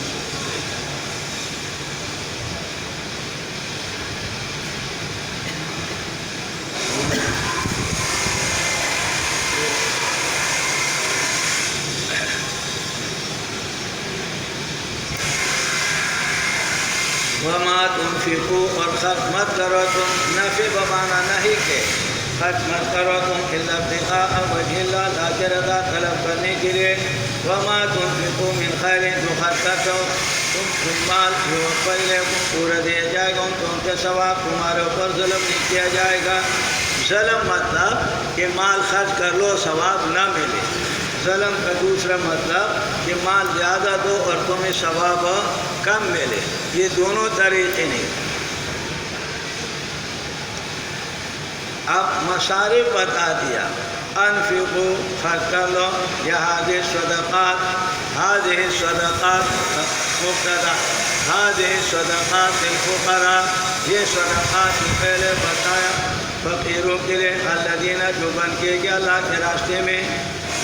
Speaker 1: وما تنفقوا اور خرچ مت کرو تم نفع بمانا نہیں کہ خرچ مت کرو تم الا ابتغاء وجه اللہ، ذات رضا طلب کرنے کے لیے. وما تنفقوا من خیر، جو خرچ کرتے ہو تم کوئی مال یوفى الیکم، پورا دیا جائے گا ان کو ان کے ثواب، تمہارے اوپر ظلم نہیں کیا جائے گا. ظلم مطلب کہ مال خرچ کر لو ثواب نہ ملے. ظلم کا دوسرا مطلب کہ مال زیادہ دو اور تمہیں ثواب کم ملے. یہ دونوں طریقے نہیں. اب مصارف بتا دیا. انفقوا خرچ کر لو، یا هذه الصدقات، هذه الصدقات مبتدا، هذه الصدقات للفقراء، یہ صدقات پہلے بتایا فقیروں کے لیے. الذین، جو بن کے گیا اللہ کے راستے میں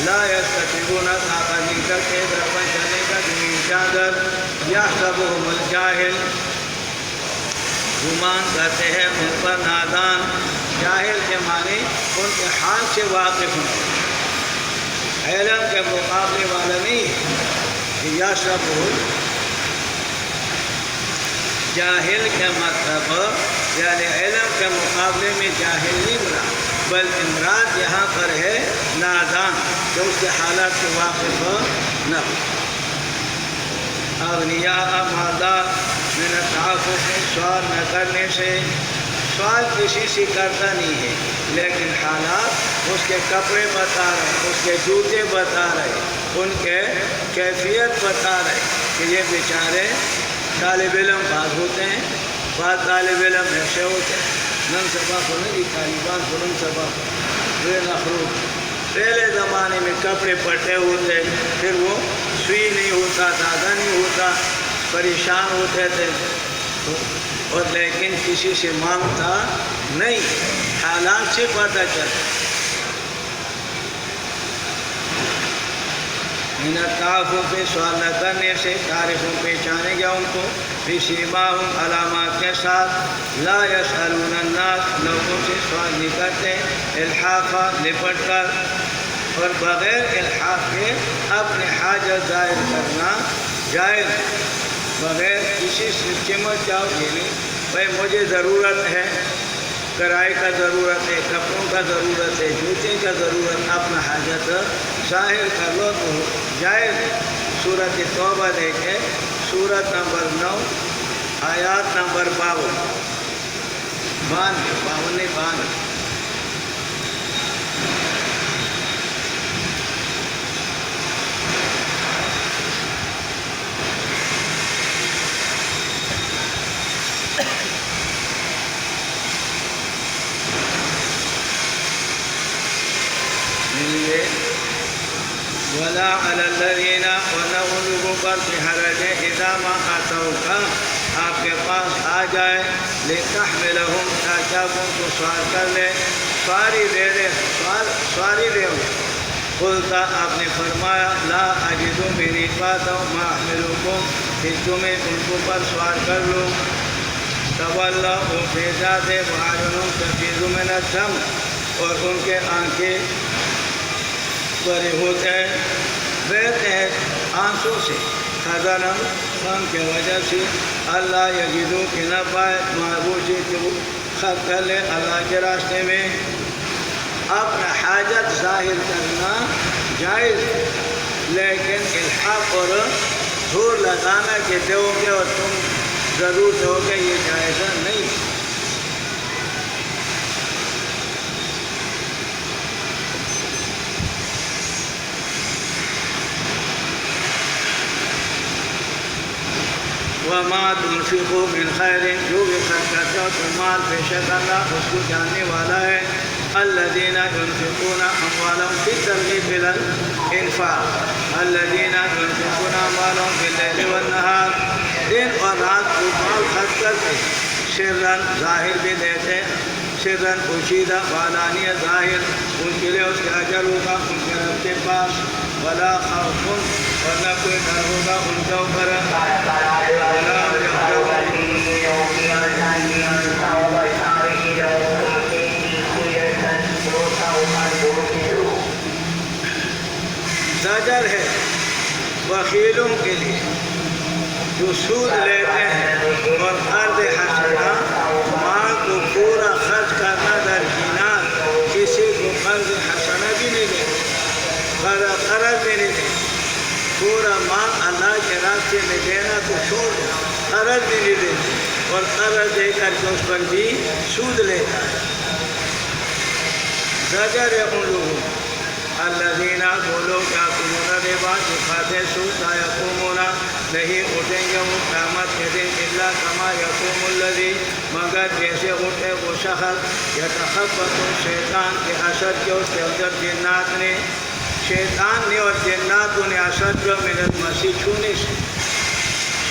Speaker 1: لا یستطیعون، طاقت نہیں کرتے درپن چلنے کا زمین چادر. یحسبهم الجاہل، گمان کرتے ہیں ان پر نادان. جاہل کے معنی ان کے حال سے واقف نہیں، علم کے مقابلے والا نہیں ہے. یحسبهم، جاہل کے مطلب یعنی علم کے مقابلے میں جاہل نہیں مراد، بلکہ مراد یہاں پر ہے نادان، جو اس کے حالات سے واقف نہ ہو. اغنیاء، مالدار، من التعفف، سوال نہ کرنے سے. سوال کسی سے کرتا نہیں ہے لیکن حالات اس کے کپڑے بتا رہے، اس کے جوتے بتا رہے، ان کے کیفیت بتا رہے کہ یہ بیچارے طالب علم بعض ہوتے ہیں، بعض طالب علم ایسے ہوتے ہیں. نن سبا کو نہیں، طالبان کو نن سبا بے نخروب. پہلے زمانے میں کپڑے پٹے ہوتے، پھر وہ سوئی نہیں ہوتا، دادا نہیں ہوتا، پریشان ہوتے تھے، اور لیکن کسی سے مانگتا نہیں، حالات سے پتہ چلتا. من التعفف، سوال نہ کرنے سے. تعریفوں پہچانے گیا ان کو بسیماہم، علامات کے ساتھ. لا یسألون الناس، لوگوں سے سوال نہیں کرتے الحافا، لپٹ کر اور بغیر الحاف کے اپنے حاجت ظاہر کرنا جائز. بغیر کسی سے چمٹ جاؤ، یہ نہیں بھائی مجھے ضرورت ہے، کرائے کا ضرورت ہے، کپڑوں کا ضرورت ہے، جوتے کا ضرورت، اپنا حاجت ظاہر کر لو تو جائز. سورۃ توبہ دیکھیں، سورت نمبر 9 آیات نمبر 52 52. ولا علی الذین، اور نہ ان لوگوں پر حرج ہے اذا ما اتوک، آپ کے پاس آ جائے لتحملہم، تاکہ آپ ان کو سوار کر لے، سواری دے دے، سواری دے. قلت، آپ نے فرمایا لا اجد، میں نہیں پاتا ہوں ما احملکم، کہ تمہیں ان کو پر سوار کر لوں. تولا، وہ بھیجا دے، وعینہم تفیض من الدم، اور ان کے آنکھیں بھرے ہوتے ہیں، بہتے ہیں آنسوں سے، حزنا، غم کی وجہ سے. اللہ یجدو، کہ نہ پائے معبوشی کو خرچ کر لے اللہ کے راستے میں. اپنا حاجت ظاہر کرنا جائز، لیکن الحاق اور دھور لگانا کہ دو گے اور تم ضرور دو گے، یہ جائزہ نہیں. وما تنفقوا من خیر، جو بھی خرچ کرتے ہو تو مال بے شک اللہ اس کو جاننے والا ہے. الذین ينفقون اموالهم في الترغیب الى الانفاق، الذین ينفقون اموالهم باللیل والنہار، دن اور رات کو مال خرچ کرتے، سرًا، ظاہر بھی دیتے، سرًا پوشیدہ، وعلانیہ، ظاہر. ان کے لیے اس کا اجر ہوگا ان کے رب کے پاس. ولا خوف، اور نہ کوئی ڈر ہوگا ان کے اوپر. زجر ہے بخیلوں کے لیے جو سود لیتے ہیں اور قرض حسنہ، مال کو پورا خرچ کرنا درکنار، قرض حسنہ بھی نہیں دیں گے، قرض بھی نہیں دیں گے، پورا مال اللہ کے راستے میں دینا تو چھوڑ دو، قرض بھی نہیں دیں گے، اور قرض دے کر کے اس پر بھی سود لیتا ہے۔ زجر ہے ان لوگوں الذین وہ لوگ یأکلون الربا جو کھاتے سود لا یقومون نہیں اٹھیں گے وہ قیامت کے دن الا کما یقوم الذی مگر جیسے اٹھے وہ شخص یتخبط شیطان کے اثر کے اس کے اندر جنات نے، شیطان نے اور جناتوں نے اثر جو من المسی چھونے سے،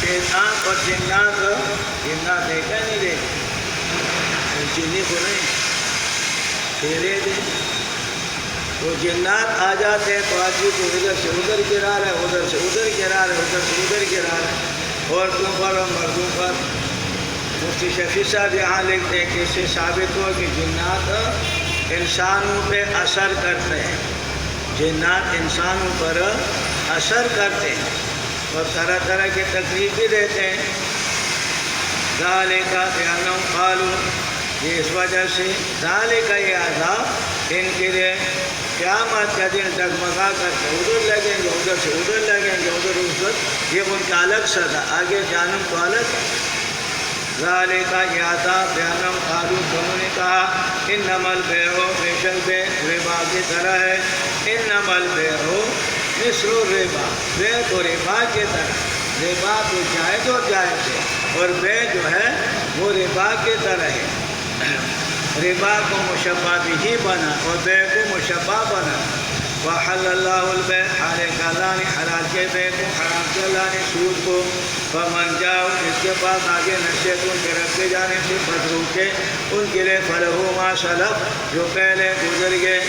Speaker 1: شیطان اور جنات دیکھا نہیں دیکھا چینی کو نہیں پھیرے دیں، وہ جنات آ جاتے ہیں تو آدمی کو ادھر سے ادھر گرا رہا ہے، ادھر سے ادھر گرا رہا ہے، ادھر سے ادھر گرا رہا ہے، عورتوں پر اور مردوں پر۔ مفتی شفیع صاحب یہاں لکھتے ہیں کہ اس سے ثابت ہوا کہ جنات انسانوں پہ اثر کرتے ہیں، جنات انسانوں پر اثر کرتے ہیں اور طرح طرح کی تکلیف بھی دیتے ہیں۔ ذالک بأنہم قالوا، یہ اس وجہ سے ذالک یہ عذاب ان کے لیے قیامت کا دن ڈگمگا کر کے ادھر لگیں گے، ادھر سے ادھر لگیں گے، ادھر ادھر، یہ ان کا الگ سزا، آگے جہنم تو الگ ہے۔ ذالک یہ عذاب بأنہم قالوا، انہوں نے کہا انما البیع بے شک بے ربا کی طرح ہے، انما البیع مثل الربا، بے تو ربا کی طرح، ربا تو جائز اور جائز ہے اور بے جو ہے وہ ربا کی طرح ہے۔ ربا کو مشبہ بھی بنا اور بے کو مشبہ بنا۔ وحل اللہ البیع، حالے کہ اللہ نے حلال کے بے کو، حرام کے اللہ نے سود کو۔ فمن جاؤ جس کے پاس آگے نشیت ان کے رب کے جانے سے بدرو کے، ان کے لیے فلہو ما سلف جو پہلے گزر گئے،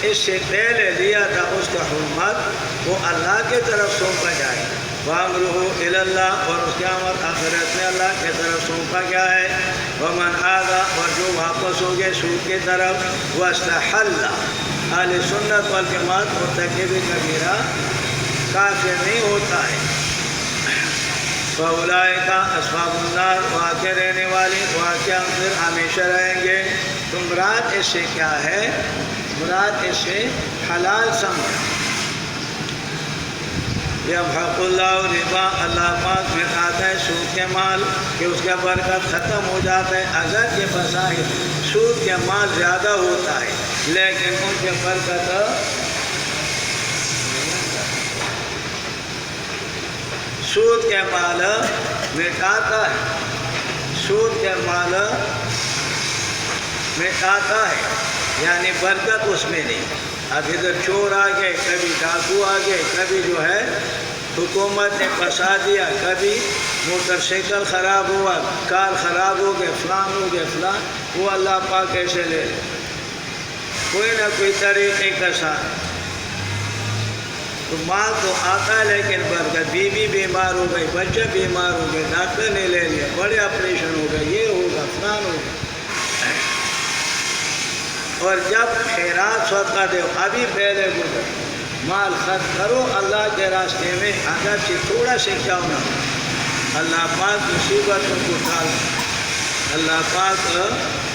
Speaker 1: اس سے پہلے لیا تھا اس کا حرمت وہ اللہ کے طرف سونپا جائے۔ وَأَمْرُهُ إِلَى اللَّهِ، اور اس کے امر آخرت میں اللہ کے طرف سونپا گیا ہے۔ وَمَنْ عَادَ، اور جو واپس ہو گئے سود کی طرف، وَاسْتَحَلَّ، اہل سنت والجماعت مرتکب کبیرہ کافر نہیں ہوتا ہے۔ فَأُولَٰئِکَ أَصْحَابُ النَّارِ، وہاں کے رہنے والے وہاں کے اندر ہمیشہ رہیں گے۔ تو مراد اس سے کیا ہے؟ مراد اس سے حلال سمجھا۔ یمحق اللہ ربا، اللہ پاک مٹاتا ہے سود کے مال کہ اس کا برکت ختم ہو جاتا ہے، اگر کے بظاہر سود کے مال زیادہ ہوتا ہے لیکن ان کے برکت سود کے مال مٹاتا ہے، سود کے مال مٹاتا ہے، یعنی برکت اس میں نہیں۔ اب ادھر چور آ گئے، کبھی ڈاکو آ گئے، کبھی جو ہے حکومت نے پھنسا دیا، کبھی موٹر سائیکل خراب ہوا، کار خراب ہو گئے، فلان ہو گئے فلان، وہ اللہ پاک کیسے لے لے، کوئی نہ کوئی طریقے کا ساتھ۔ تو مال تو آتا ہے لیکن برکت، بیوی بیمار ہو گئی، بچہ بیمار ہو گئے، ڈاکٹر نے لے لیا، بڑے آپریشن ہو گئے، یہ ہوگا فلان ہوگا۔ اور جب خیرات صدقہ دو، ابھی پہلے گزر مال خرچ کرو اللہ کے راستے میں، اگر سے تھوڑا سے کیا نہ ہو، اللہ پاک مصیبتوں کو ٹالتا ہے، اللہ پاک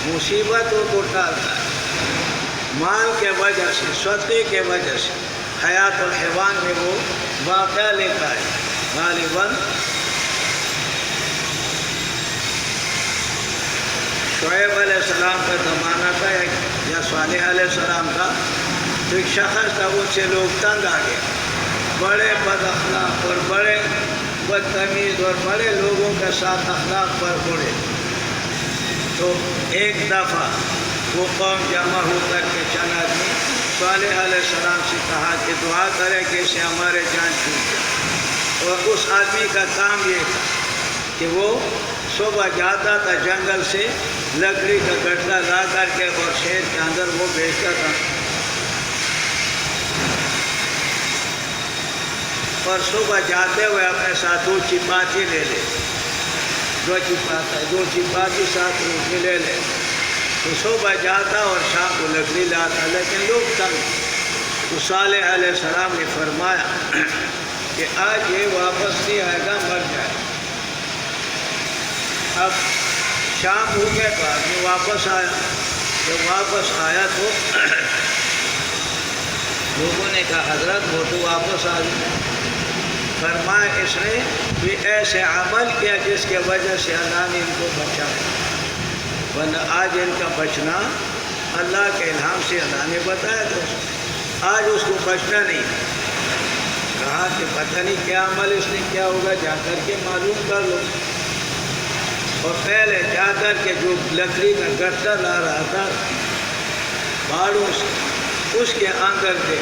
Speaker 1: مصیبتوں کو ٹالتا ہے۔ مال کے وجہ سے، صدقے کے وجہ سے حیات الحیوان میں وہ واقعہ لکھا ہے غالباً شعیب علیہ السلام کا زمانہ تھا یا صالح علیہ السلام کا، تو ایک شخص تھا، وہ سے لوگ تنگ آ گئے، بڑے بد اخلاق اور بڑے بدتمیز اور بڑے لوگوں کے ساتھ اخلاق پر پڑے۔ تو ایک دفعہ وہ قوم جمع ہو کر کے چند آدمی صالح علیہ السلام سے کہا کہ دعا کرے کہ اسے ہمارے جان چھوٹ جائے۔ اور اس آدمی کا کام یہ تھا کہ وہ صبح جاتا تھا جنگل سے لکڑی کا گٹھا لا کر کے اور شہر کے اندر وہ بیچتا تھا، اور صبح جاتے ہوئے اپنے ساتھ 2 چپاتی لے لے، 2 چپاتی ساتھ روٹی لے لے، تو صبح جاتا اور شام کو لکڑی لاتا، لیکن لوگ تنگ۔ تو صالح علیہ السلام نے فرمایا کہ آج یہ واپس نہیں آئے گا، مر جائے۔ اب شام ہو گیا تو آدمی واپس آیا، جب واپس آیا تو لوگوں نے کہا حضرت وہ تو واپس آ گئی. فرمایا اس نے بھی ایسے عمل کیا جس کے وجہ سے اللہ نے ان کو بچایا، ورنہ آج ان کا بچنا اللہ کے الہام سے اللہ نے بتایا تھا، آج اس کو بچنا نہیں. کہا کہ پتہ نہیں کیا عمل اس نے کیا ہوگا، جا کر کے معلوم کر لو. اور پہلے جا کر کے جو لکڑی کا گٹھا لا رہا تھا پہاڑوں سے، اس کے اندر دے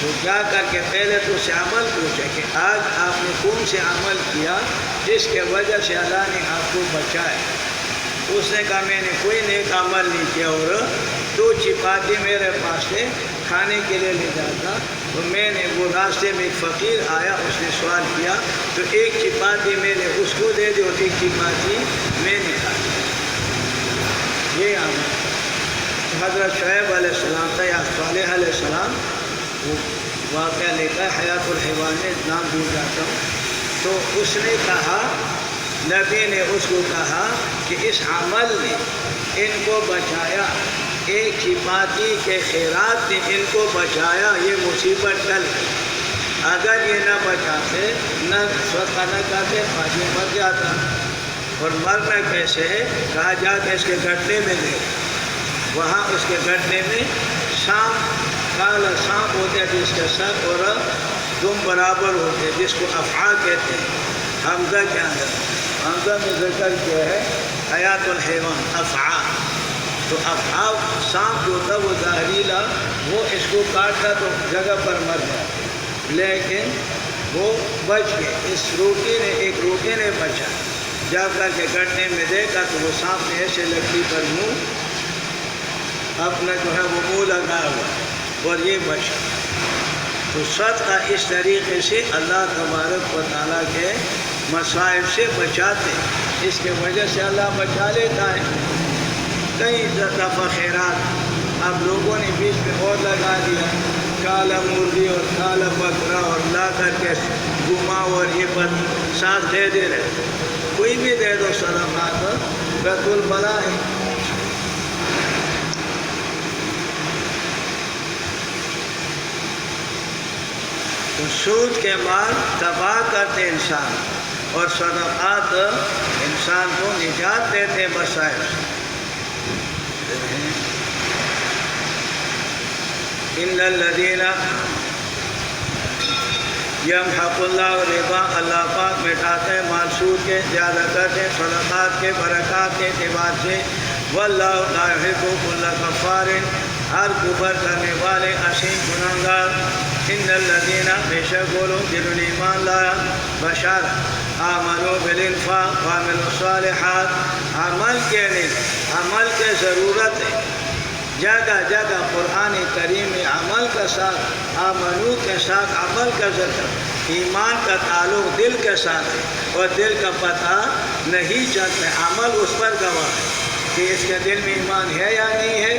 Speaker 1: تو جا کر کے پہلے تو اسے عمل پوچھا کہ آج آپ نے کون سے عمل کیا جس کے وجہ سے اللہ نے آپ کو بچایا. اس نے کہا میں نے کوئی نیک عمل نہیں کیا، اور 2 چپاتی میرے پاس سے کھانے کے لیے لے جاتا، تو میں نے وہ راستے میں ایک فقیر آیا، اس نے سوال کیا تو 1 چپاتی میں نے اس کو دے دی اور 1 چپاتی میں نے کھا لی. یہ عمل حضرت شعیب علیہ السلام تھا یا صالح علیہ السلام، وہ واقعہ لیتا ہے حیات الحیوان میں، نام بھول جاتا ہوں. تو اس نے کہا، نبی نے اس کو کہا کہ اس عمل نے ان کو بچایا، 1 چپاتی کے خیرات نے ان کو بچایا، یہ مصیبت ٹل گئی. اگر یہ نہ بچاتے، نہ صدقہ نہ کرتے، پاجی مر جاتا. اور مرنا کیسے ہے؟ کہا جا کے اس کے گھٹنے میں دے. وہاں اس کے گھٹنے میں سانپ، کالا سانپ ہوتا ہے جس کے سر اور دم برابر ہوتے ہیں، جس کو افعا کہتے ہیں. حمزہ کے اندر، حمزہ میں ذکر کیا ہے حیات الحیوان افعا. تو افعا سانپ جو تھا وہ زہریلا، وہ اس کو کاٹتا تو جگہ پر مر جاتا، لیکن وہ بچ گئے. اس روٹی نے، ایک روٹی نے بچا. جب کر کے گھٹنے میں دیکھا تو وہ سانپ نے ایسے لکڑی پر منہ اپنا جو ہے وہ منہ لگایا ہوا اور یہ بچا. تو صدقہ اس طریقے سے اللہ تبارک و تعالیٰ کے مصائب سے بچاتے، اس کے وجہ سے اللہ بچا لیتا ہے. کئی دفعہ خیرات اب لوگوں نے بیچ میں اور لگا دیا، کالا مرغی اور کالا بکرا اور لا کر کے گما اور یہ پر ساتھ دے دے رہے. کوئی بھی دے دو صدقات بیت البلا ہے. تو سود کے مال تباہ کرتے انسان، اور صدقات انسان کو نجات دیتے مسائل سے. ان الذین یمحق اللہ الربا، اللہ پاک مٹاتے ہیں مال سود کے، زیادہ کرتے ہیں صدقات کے برکات کے اعتبار سے. واللہ لا یحب کل کفار، ہر کفر کرنے والے عظیم گنہگار. ان الذین، بے شک وہ لوگ جنہوں نے ایمان لایا، بشارت آمنوا بالانفاق وعملوا الصالحات، عمل کے لیے عمل کی ضرورت ہے. جگہ جگہ قرآن کریم میں عمل کا ساتھ، آمنو کے ساتھ عمل کا ذکر. ایمان کا تعلق دل کے ساتھ ہے، اور دل کا پتہ نہیں چلتا، عمل اس پر گواہ ہے کہ اس کے دل میں ایمان ہے یا نہیں ہے.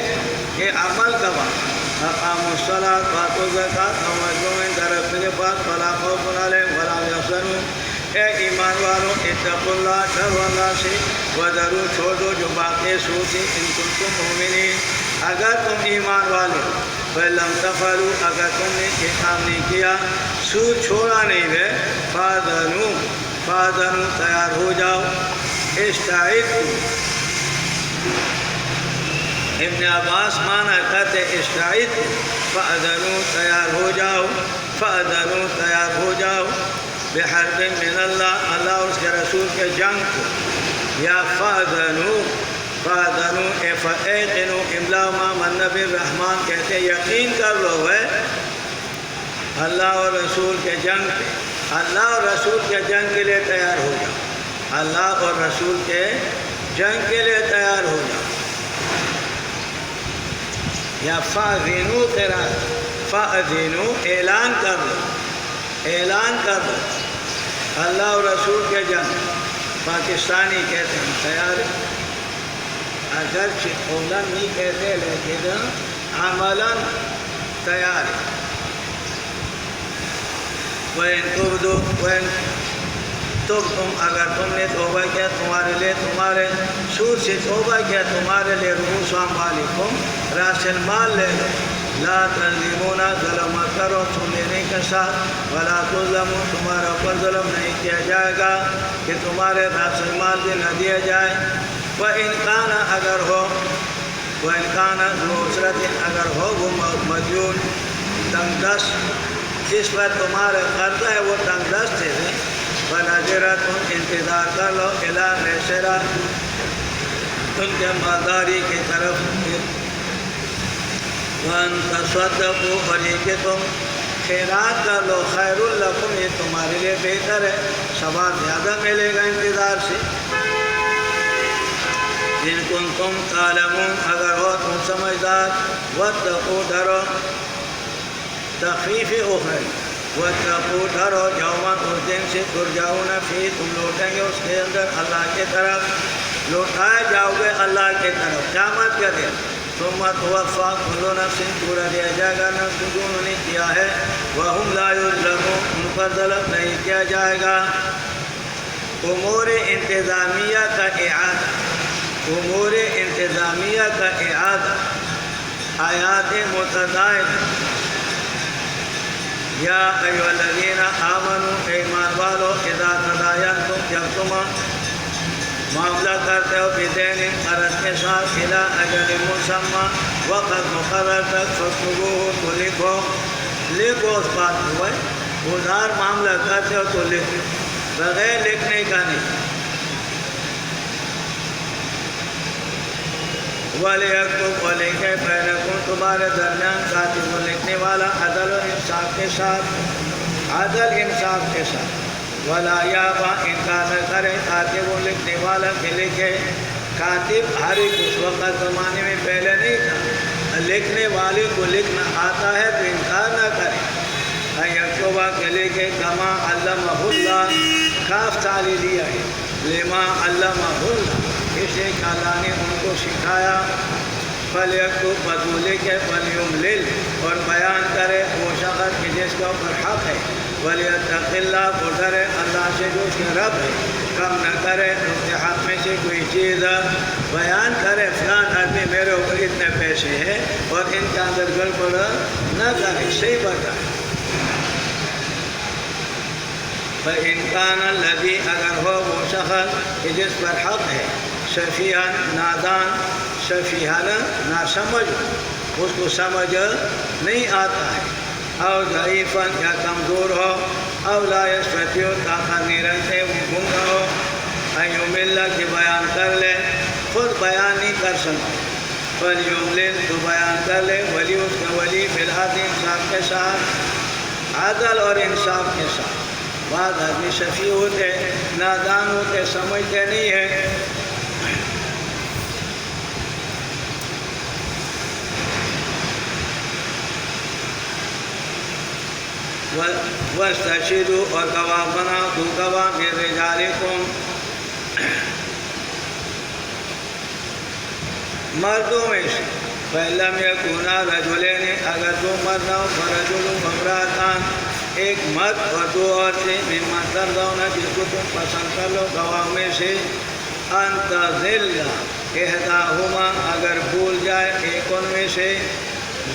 Speaker 1: یہ عمل گواہ. اقاموا الصلاۃ وآتوا الزکاۃ وآمنوا بالرب کے پاس فلا خوف علیہم ولا هم يحزنون. اے ایمان والوں، اتقوا اللہ، ڈرو اللہ سے، وذروا، چھوڑ دو جو باقی سود ہے، ان کنتم مؤمنین، اگر تم ایمان والے. فَلَمْ تَفْعَلُوا، اگر تم نے یہ کام نہیں کیا، سود چھوڑا نہیں ہے، فَأَذَنُوا، تیار ہو جاؤ. استعدوا، ابن عباس مانا کرتے استعدوا، فَأَذَنُوا، تیار ہو جاؤ، فَأَذَنُوا، تیار ہو جاؤ، بحرب من اللہ، اللہ اور اس کے رسول کے جنگ کو. یا فَأَذَنُوا، فَأَذَنُوا اے فَأَيْقِنُوا، املا امام النبی الرحمن کہتے ہیں یقین کر لو ہے اللہ اور رسول کے جنگ پہ. اللہ اور رسول کے جنگ کے لیے تیار ہو جاؤ، اللہ اور رسول کے جنگ کے لیے تیار ہو جاؤ. یا فَأَذِنُوا قرات، فَأَذِنُوا اعلان کر دو، اعلان کر دو اللہ اور رسول کے جنگ. پاکستانی کہتے ہیں تیار، اگرچہ قولاً نہیں کہتے لیکن عملاً تیار ہے. وَإِن تُبْدُوا، وَإِن تُبْتُمْ، اگر تم نے توبہ کیا تمہارے لیے تمہارے سود سے توبہ کیا تمہارے لیے رؤوس اموالکم راس المال لے لو لا تظلمون ظلم مت کرو سود لینے کے ساتھ ولا تظلمون تمہارے اوپر ظلم نہیں کیا جائے گا کہ تمہارے راس المال سے نہ دیا جائے وَإِنْ كَانَ اگر ہو وَإِنْ كَانَ ذُو عُسْرَةٍ اگر ہو وہ مدیون تنگ دست جس پر تمہارا قرضہ ہے وہ تنگ دست ہے فَنَظِرَةٌ انتظار کر لو إِلَىٰ مَيْسَرَةٍ ان کے مالداری کی طرف وَأَن تَصَدَّقُوا اور یہ کہ تم خیرات کر لو خیر لکم یہ تمہارے لیے بہتر ہے ثواب زیادہ ملے گا انتظار سے جن کنتم تعلمون اگر ہو تم سمجھدار واتقوا ڈرو تخفیف اخری واتقوا ڈرو یوما اس دن سے ترجعون فیہ تم لوٹیں گے اس کے اندر اللہ کی طرف لوٹائے جاؤ گے اللہ کی طرف قیامت کا دن ثم توفی کل نفس پورا دیا جائے گا نفس جو انہوں نے کیا ہے وہم لا یظلمون ان پر ظلم نہیں کیا جائے گا امور انتظامیہ کا اعادہ امور انتظامیہ کا اعادہ آیات متعدد یا ایھا الذین آمنوا ایمان والو اذا تداینتم جب تم معاملہ کرتے ہو بدین قرض کے ساتھ الی اجل مسمى وقت مقرر تک فاکتبوہ تو لکھو اس بات کو ادھار معاملہ کرتے ہو تو لکھو بغیر لکھنے کا نہیں وَلْيَكْتُبْ وَلِكَيْ بَيْنَكُمْ تمہارے درمیان کاتب و لکھنے والا عدل و انصاف کے ساتھ عدل انصاف کے ساتھ وَلَا يَأْبَ انکار نہ کرے کاتب و لکھنے والا کے لکھے کاتب ہر ایک اس وقت زمانے میں پہلے نہیں تھا لکھنے والے کو لکھنا آتا ہے تو انکار نہ کرے یکتبہ کے لکھے کما علمہ اللہ کاف تعلی دیا ہے لما علمہ اللہ اسے کہ اللہ نے ان کو سکھایا فَلْيَكْتُبْ بدولے کے فَلْيُمْلِلْ اور بیان کرے وہ شخص کہ جس کے اوپر حق ہے وَلْيَتَّقِ اللَّهَ وہ ڈرے اللہ سے جو اس کے رب ہے کم نہ کرے اس کے حق میں سے کوئی چیز بیان کرے فلان آدمی میرے اوپر اتنے پیسے ہیں اور ان کے اندر گڑبڑ نہ کرے صحیح بتائے فَإِنْ كَانَ الَّذِي اگر ہو وہ شخص کہ جس پر حق ہے شفیعاً نادان شفیعاً ناسمجھ اس کو سمجھ نہیں آتا ہے او ضعیفاً یا کمزور ہو او لا یستطیع طاقت نہیں رکھتے وہ گنگا ہو ایمل کہ بیان کر لے خود بیان نہیں کر سکتے فلیملل تو بیان کر لے ولی اس کا ولی بالعدل انصاف کے ساتھ عدل اور انصاف کے ساتھ بعض آدمی شفیع ہوتے نادان ہوتے سمجھتے نہیں ہیں وَاسْتَشْهِدُوا اور گواہ بناؤ دو گواہ من رجالکم مردوں میں سے فَإِلَّمْ يَكُونَا رَجُلَيْنِ اگر دو مرد ہو فَرَجُلٌ وَامْرَأَتَانِ ایک مرد اور دو عورتیں ممن ترضون جس کو تم پسند کر لو گواہ میں سے ان تضل احداہما اگر بھول جائے ایک ان میں سے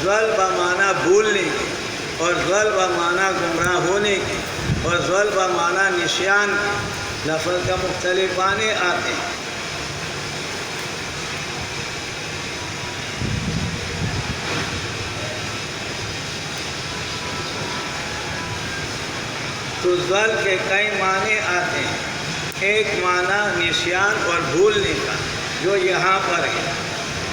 Speaker 1: ضل بمعنی بھولنے کی اور ضل بمعنی گمراہ ہونے کی اور ضل بمعنی نسیان کی لفظ کا مختلف معنی آتے ہیں تو ضل کے کئی معنی آتے ہیں ایک معنی نسیان اور بھولنے کا جو یہاں پر ہے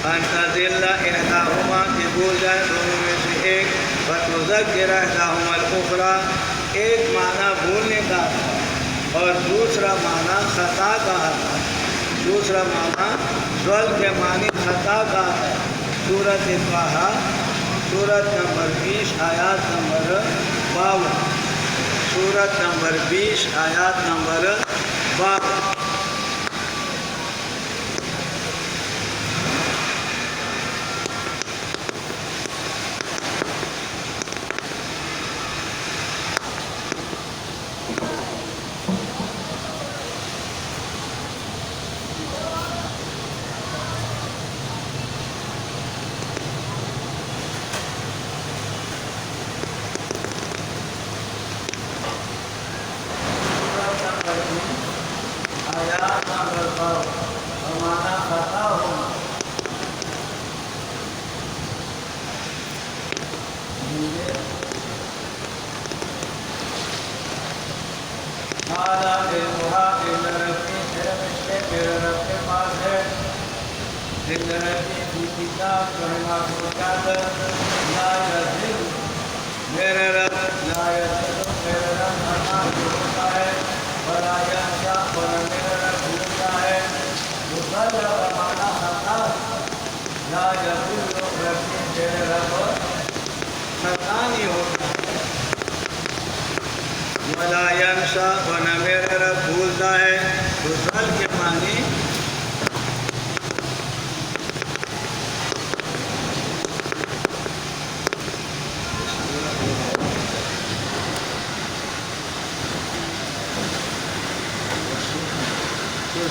Speaker 1: ان تضل احداہما کہ بھول جائے دونوں میں سے ایک فتذکر احداہما الاخری ایک معنی بھولنے کا آتا اور دوسرا معنی خطا کا آتا دوسرا معنی ضل کے معنی خطا کا آتا ہے سورۃ طٰہٰ سورت نمبر 20 آیات نمبر 52 سورت نمبر 20 آیات نمبر 52 زندگی کی کتاب کہنا پہنچاتا لا یزل میرے رب لا یزل میرے رب فرمان ہوتا ہے ولا ینسا اور میرے رب بھولتا ہے مصل بمانا خطا لا یزل ربی میرے رب خطا نہیں ہوتا ولا ینسا اور میرے رب بھولتا ہے مصل کے معنی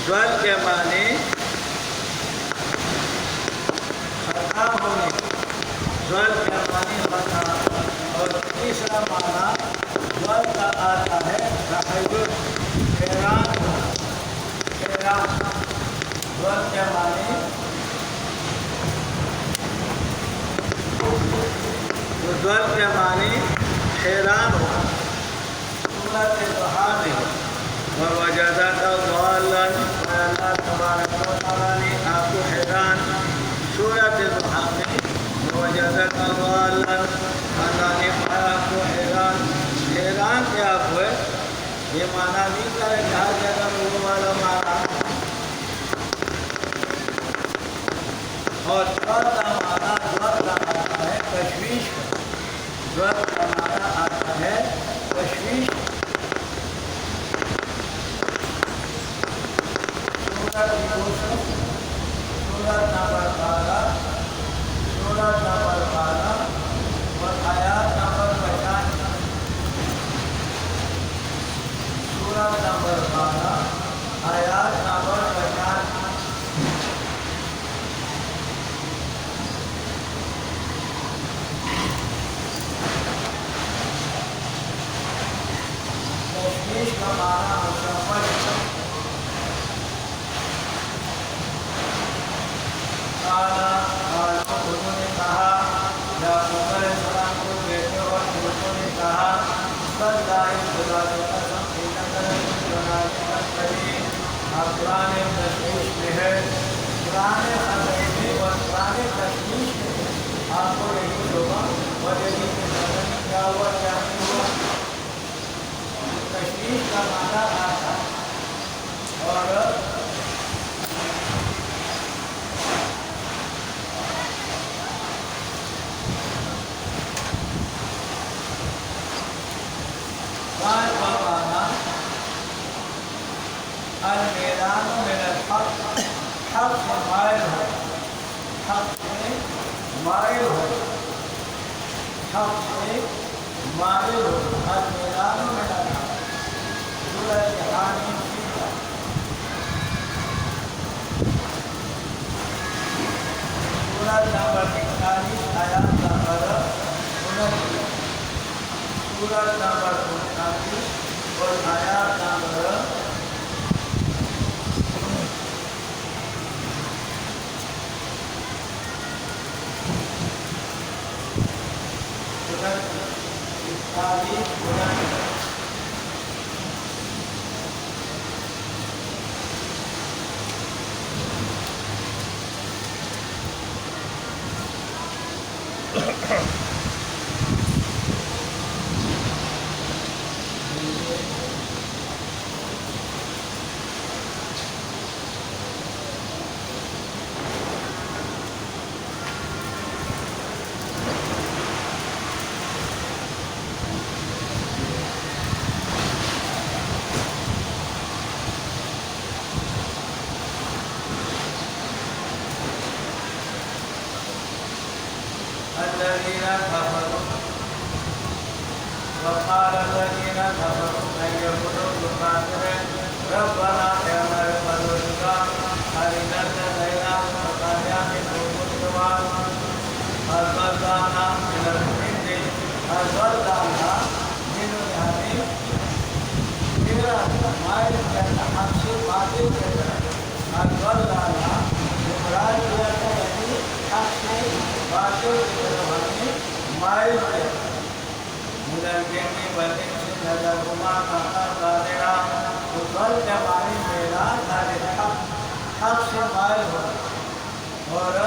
Speaker 1: ظل کے معنی خطا ہونے ظل کے معنی خطا اور تیسرا معنی ظل کا آتا ہے تحیر حیران حیران ظل کے معنی ظل کے معنی حیران ہو سورۃ ضحیٰ میں وَوَجَدَكَ ضَالًّا اللہ تبارک و تعالیٰ نے آپ کو حیران سورۃ ضحیٰ میں وَوَجَدَكَ ضَالًّا اللہ نے پایا آپ کو حیران حیران کیا آپ ہوئے یہ معنی نہیں کرے کہ ہر جگہ وہ والا معنی اور ضل کا معنی ضل کا آتا ہے تشویش ضل کا معنی آتا ہے تشویش سورۃ یوسف سورۃ نمبر 12 سورۃ نمبر 12 اور آیات نمبر 95 سورۃ نمبر 12 آیات نمبر 95 تشویش کا معنی مکمل انہوں نے کہا یعقوب علیہ السلام کو بیٹے اور دوستوں نے کہا بلائے خدا کی قسم اب قرآن تشویش میں ہے قرآن خطے اور قرآن تشویش میں آپ کو یہی ہوگا اور یہی کیا ہوا کیا نہیں ہوا تشویش کا معنی آتا اور المیدان من الحق حق سے مائل ہو حق سے مائل ہو حق سے مائل ہو المیدان من الحق سورۃ حامیم سورۃ نمبر 41 آیات نمبر 29 سورۃ نمبر 39 اور آیات نمبر الذين كفروا وقال الذين كفروا من يقولوا بكافر ربنا اغفر لنا أرنا الذين وقانا منهم الجواب أضلنا من الجن أضلنا من يعني میرا مائل کرنا ہم سے باطل کرنا أضلنا مراد کرتا ہے حق سے باطل کرنا ہمیں مائل کرنا مدرجن بدن سے نظر گما کرنا دارنا وقل جمالی میرا دارنا حق سے مائل ہو اور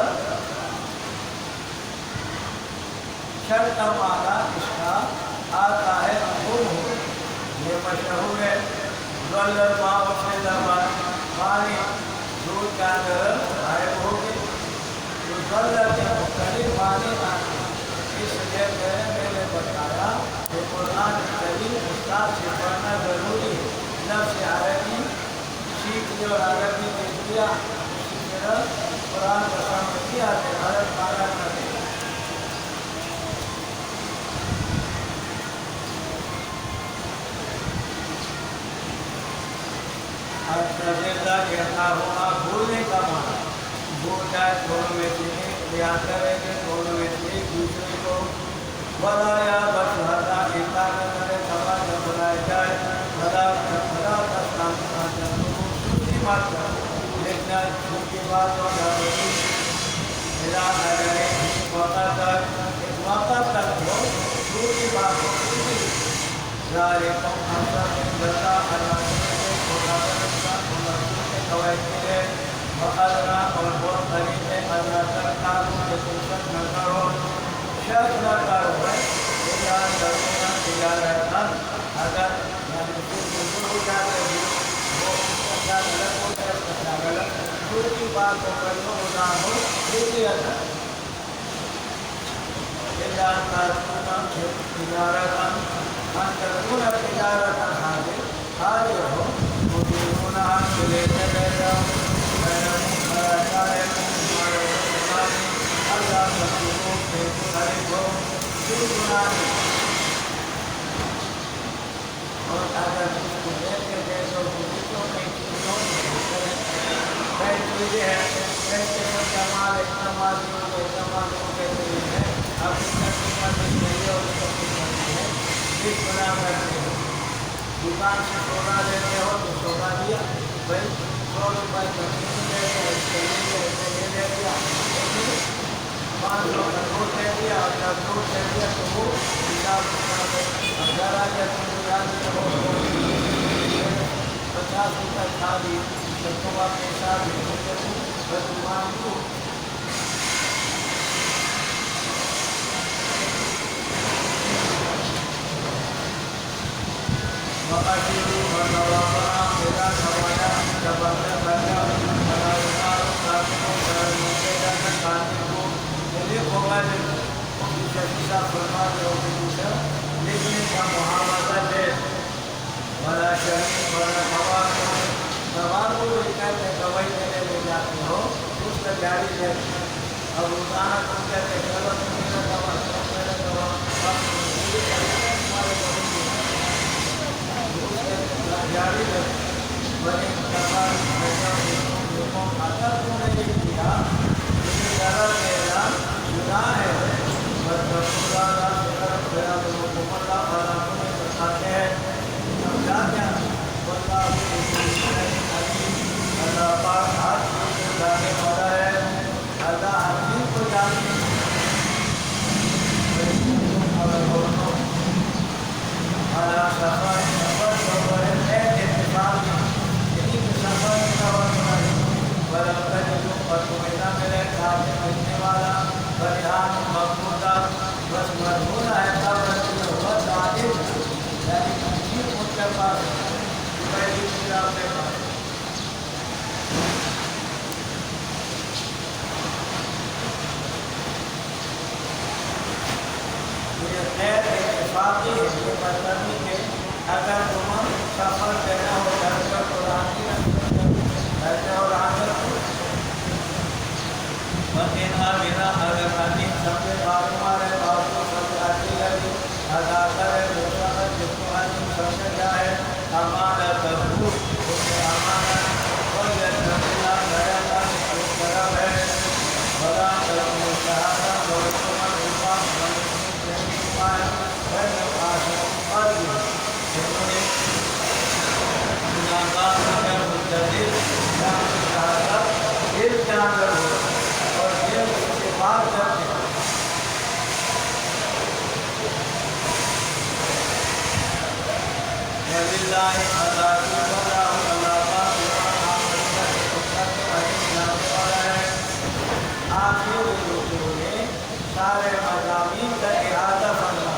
Speaker 1: شرط مانا اس کا آتا ہے خوب یہ مشہور ہے ظلل ماء سے زبان پانی دودھ کا اندر غائب ہو گئی تو ظلل کے مختلف معنی آتے اس لیے میں نے بتایا کہ قرآن کریم استاد سے پڑھنا ضروری ہے لفظ عربی سیکھ لیا اور عربی دیکھ لیا اسی طرح قرآن کو سمجھ لیا کہ غلط مانا نہ دے زندہ کہتا ہونا بھولنے کا معنی بھول جائے دونوں میں سے بیان کریں گے دونوں میں سے ایک دوسرے کو بلایا بس ہردا کہتا کرے سوال نہ بلائے جائے بلا بلا کا دوسری بات کر لیکن جھوٹ کی بات ہو جائے ملا نہ رہے وقت تک ہو جھوٹ کی بات ہو ظاہر ہم سب بتا اللہ وقدرہ اور بہت قریب ہے اللہ تک کاروں کے شک نہ کرو شک نہ کرو ہے تجار کرنا تجارت اگر بزرگ ہو جاتے ہیں وہ کیا غلط ہو جائے کیا غلط دور کی بات کو کرو نہ ہو دیکھیے تجارت حاضر ہو اور اگر اس کو دیکھ کے دیکھو تو کئی چیزیں ہیں کیسے استعمال کہتے ہیں اب اس کا قیمت نہیں اور اس بنا کرتے ہو دکان سے سونا لیتے ہو تو سونا دیا بھائی 100 روپئے زمین لیتے اس کے لیے لے دیا 500 کا نوٹ دے دیا اور جب نوٹ دے دیا تو وہ حساب اب گھر آ گیا تو یاد ہو 50 روپئے کھا لی جب تم اپنے حساب بس دکان کو لیکن کا محاورہ ہے بڑا شہر بڑا سوال کو کہتے دوائی دینے لے جاتے ہو اس کا جاری ہے اب روزانہ تم کہتے چلو میرا دوا میرا دوا جاری ہے بڑے اگر تم نے یہ کیا ضرور میرا گناہ ہے بتاتے ہیں اللہ پاک ہاتھ جانے والا ہے اللہ حکیم کو جانتے اللہ سفر سفر ہے اتفاق یعنی کہ سفر اور تمہیں میرے کھاتے بچنے والا بریان مقبوضہ بس مرحوم ہے تب بہت عادل یعنی تنظیم ان کے پاس پہلی کتاب کے پاس یہ خیر اتفاقی ہے یہ مطلب کہ اگر تم سفر دینا ہو گھر پر قرآن کی ایسے اور آخر بنا اگر حدیث سب سے معلومات ہے اور کو سب آتی لگی ادا کرے دوسرا جس کو حدیث سمجھ جائے امانت حقوق اس میں امانت اور یہ نبیہ گیا تھا اس طرف ہے بڑا کرم مشاہدہ اور تمہر حفاظ بننے سے پائے بین آشر اور بھی ناکام کر مجدد یا مشاہدہ دل جاندر ہو اور دل سے بات کرتے ہیں اللہ اللہ کی بڑا اللہ کا سارے مضامین کا احاطہ فرما،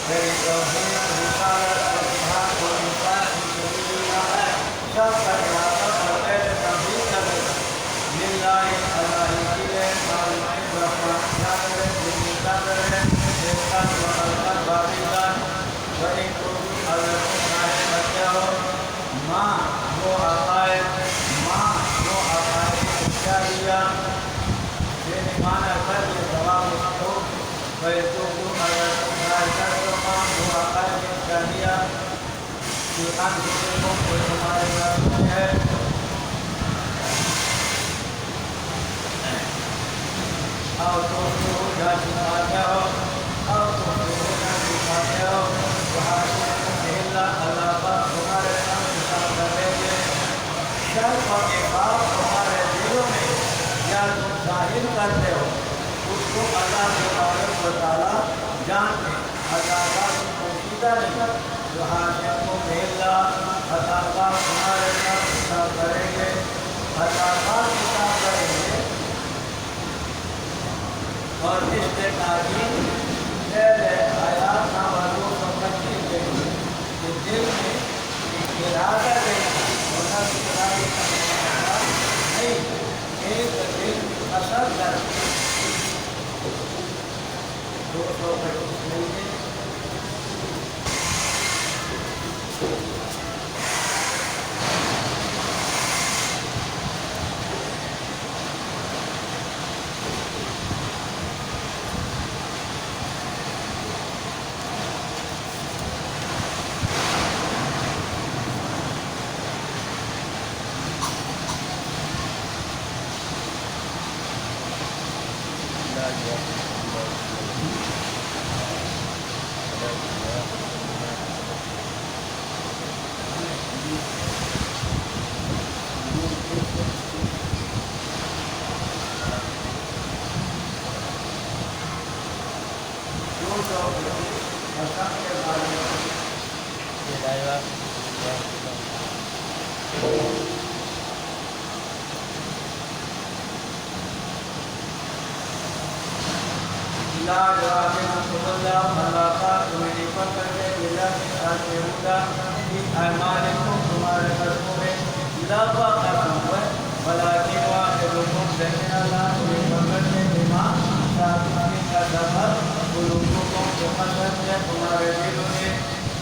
Speaker 1: میری توحید رسالت اور جہاد و انفاق فی سبیل اللہ سب کا احاطہ اور غیر تنظیم کر دینا۔ للہ اللہ کی ہے معلومات برحمت جانور جنی قدر ہے انسان و القر باقیدان بڑی کوئی اگر تمہارے بچے ہو ماں وہ عقائد اشاریہ مانا کر کے جواب ہو فیتوبو اگر تمہارے کر تو ماں وہ عقائد اشاریہ کہ انفسکم کو تمہارے نفس میں ہے اور تو جا چکاتے ہو اور تو نہ چکاتے ہو اللہ پاک تمہارے نام حساب کریں گے۔ شرف اور اقبال تمہارے دلوں میں یا تم ظاہر کرتے ہو اس کو اللہ تبارک و تعالیٰ جانتے ہیں۔ عذابات پوشیدہ نہیں جو حاشیہ کو بھیلا عذابات تمہارے نام حساب کریں گے، عذابات حساب کریں گے۔ اور اس کے تعلیم حیات نامعلوم و تکلیف دیں گے کہ دل میں ارادہ دینا ہونا ارادے کا نہیں، ایک دل میں اثر کر 225 مہینے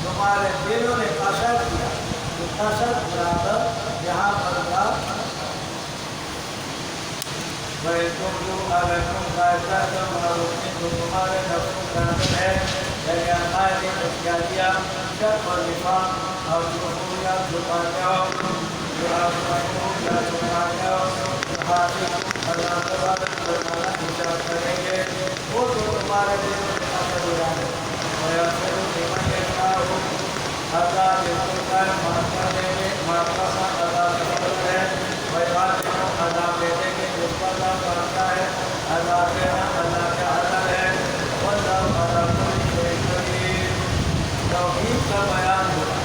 Speaker 1: تمہارے دلوں نے اثر کیا، اثر برابر یہاں پر تھا اگر تم فائدہ تم روکنے تو تمہارے نفسوں کا اندر ہے لیکن عقائد اشاریہ شک اور نفاق اور جو خوبیاں چھپاتے ہو جو آپ یا چھپاتے ہو اللہ تبارک و تعالیٰ حساب کریں گے وہ تو تمہارے دلوں میں اثر ہو جائے اللہ جس کو چاہے معاف کر دیں گے، معاف کرنا اللہ کا فضل ہے، عذاب دے دیں گے جس کو اللہ کرتا ہے، عذاب دینا اللہ کا عدل ہے، واللہ علی کل شیء قدیر۔ توحید کا بیان ہوا،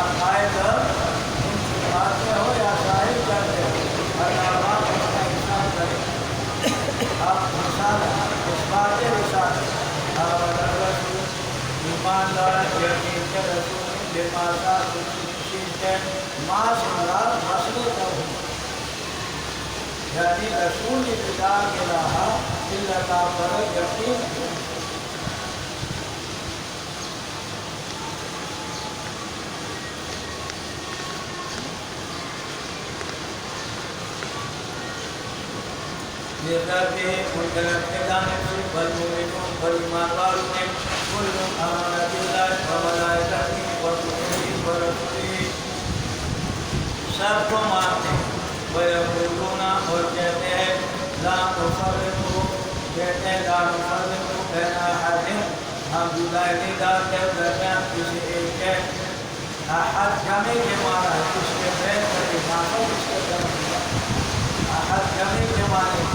Speaker 1: عقائد تم چھپاتے ہو یا ظاہر کرتے ہو، اللہ پاک اس کا حساب کرے۔ آپ رسالت اس بات رسالت اور رسول ایمان دار یقین کے رسول لماذا چیز ہے ماس مراد مسئلے کا ہو یعنی رسول ابتدا کے رہا اللہ پر یقین کیا۔ لذاتے منتظر کے جانے سے بلمومنون بلیمان والوں نے کلن آمن باللہ و ملائکتہ و کتبہ و رسولہ سب کو مانتے ویقولون اور کہتے ہیں لا نفرق کہتے ہیں لا نفرق بین احد ہم جدا نہیں ڈالتے درمیان کسی ایک کے احد جمع کے معنی اس کے بین پر اضافہ اس کے جمع کیا احد جمع کے معنی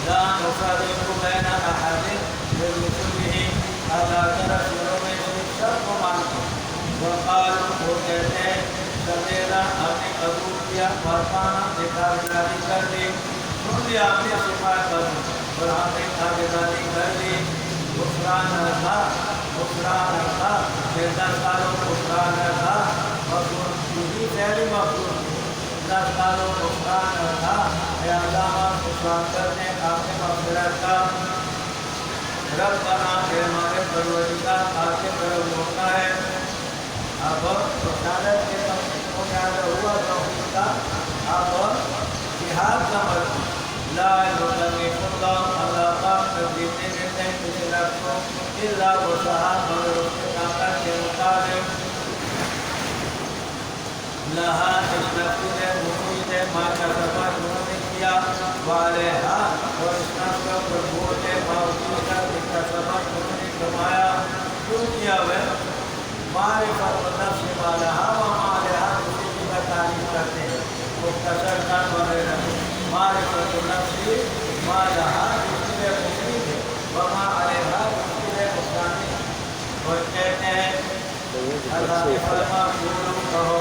Speaker 1: لا نفرق بین احد برسولہ اللہ کے رسولوں میں سے سب کو مانتے وقالوا وہ کہتے ہیں سمیرا ہم نے قبول کیا وارفانا دکھاوے جاری کر دی سن لیا ہم نے صفات پر اور ہم نے تابع غفرانہ تھا غفرانہ تھا 10 سالوں غفرانہ تھا مغفور بھی پہلی مغفور 10 سالوں غفرانہ تھا اے اللہ غفران کرنے آپ نے مغفرت کا ربنا اے ہمارے پروردگار آپ کے طرف ہوتا ہے اب رسالت کے تمہیں پیدا ہوا توحید کا اب جہاد کا مرض لا یکلف اللہ اللہ پاک تبدیل نہیں دیتے کسی نفس کو الا وسعہا مگر اس کے طاقت کے مطابق لہا اس نفس نے مفید ہے ما کا سفر انہوں نے کیا والہا اور اس نفس کا پر بوجھ ہے باوجود کا جس کا سفر انہوں نے کمایا کیوں کیا وہ معرفت نفس والہا ومالہا کسی کی کا تعریف کرتے ہیں مختصر کا وغیرہ معرفت نفس والہا کسی میں مفید ہے وما علیہا کسی میں مقدانی اور کہتے ہیں اللہ کے فرما قولو کہو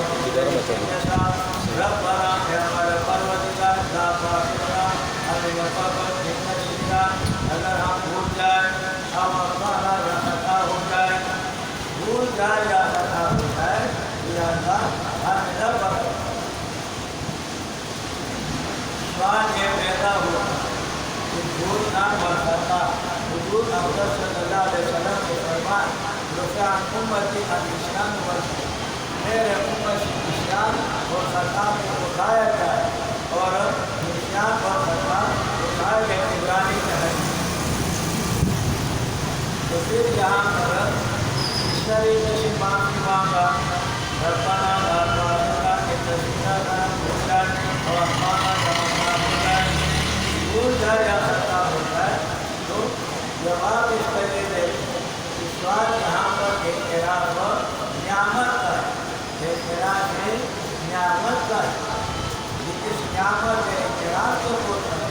Speaker 1: ربنا اے ہمارے پروردگار لا تؤاخذنا ہمیں وفاقت جتنا شکا اگر ہم بھول جائیں ہم اخطانا یا خطا ہو جائے بھول جائے یا خطا ہو جائے یا اللہ ہمیں نہ پکڑ سوال یہ پیدا ہوا کہ بھول نہ اور خطا حضور احمد صلی اللہ علیہ وسلم کے فرمان رفعان امتی النسیان والخطا میرے امت نسیان اور خطا کو اٹھایا جائے اور نسیان اور خطا اٹھائے گئے عبرانی میں ہے تو پھر یہاں پر اس طریقے سے معافی مانگا ربنا لا تؤاخذنا ان نسینا بھول جائے اور اخطانا جمعنا ہو جائے بھول جائے یا خطا ہو جائے تو جواب اس طریقے سوال یہاں پر اعتراف نعمت کا ہے اعتراف ہے نعمت کا ہے اس نعمت کے اعتراف کو ہوتا ہے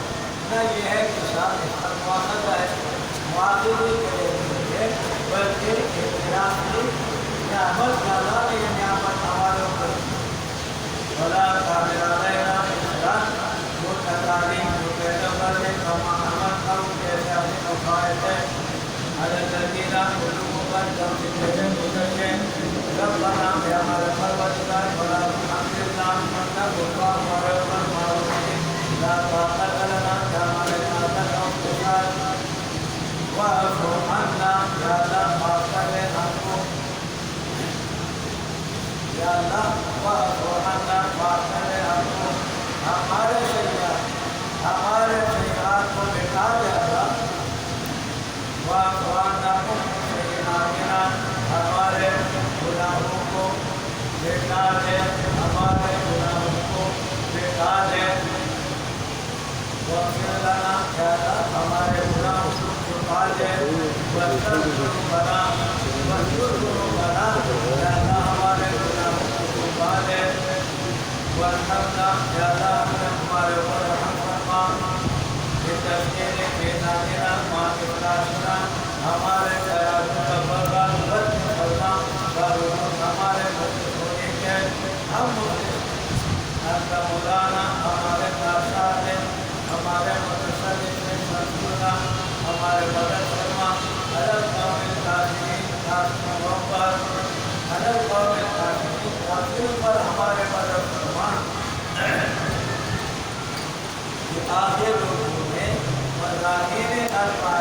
Speaker 1: نہ یہ ہے کہ ساتھ اس پر مواخذہ ہے معاذری کے لیے بلکہ اعتراف کی نعمت کا اللہ نے یہ نعمت ہمارے اوپر بلا قابل علینا اسلام جو تعلیم جو پیدا کرنے کا محمد کروں جیسے اپنے مفاہد ہے حضرت الدینہ علوم پر جب سے گزرتے ربنا اے ہمارے پروردگار بڑا الحمدللہ مطلب ہوگا ہمارے اوپر معروف لا طاقت لنا یا ہمارے طاقت ہم کے ساتھ واعف عنا یا اللہ معاف کر لے ہم کو یا اللہ واعف عنا معاف کر لے ہم کو ہمارے سیئات کو مٹا دے اللہ ہمارے گناہوں کو مٹا دے ہمارے گناہوں کو مٹا دے واغفر لنا یا اللہ ہمارے گناہوں کو چھپا دے واستغفر لنا یا اللہ ہمارے گناہوں کو چھپا دے وارحمنا یا اللہ ہمارے اوپر رحم فرما تشکیل بیدانینا ماں افراشنا ہمارے خیالوں کا برباد رد کرنا دارون ہمارے مجلس ہونے کے ہم مجلس انت مولانا ہمارے ناشاد ہیں ہمارے متصرف میں منصورنا ہمارے مدد فرما حضر قوم القاسمین قاسموں پر حضر قوم القاسمین قاسم پر ہمارے مدد فرما آخر رکوع میں مضامین الفاتحہ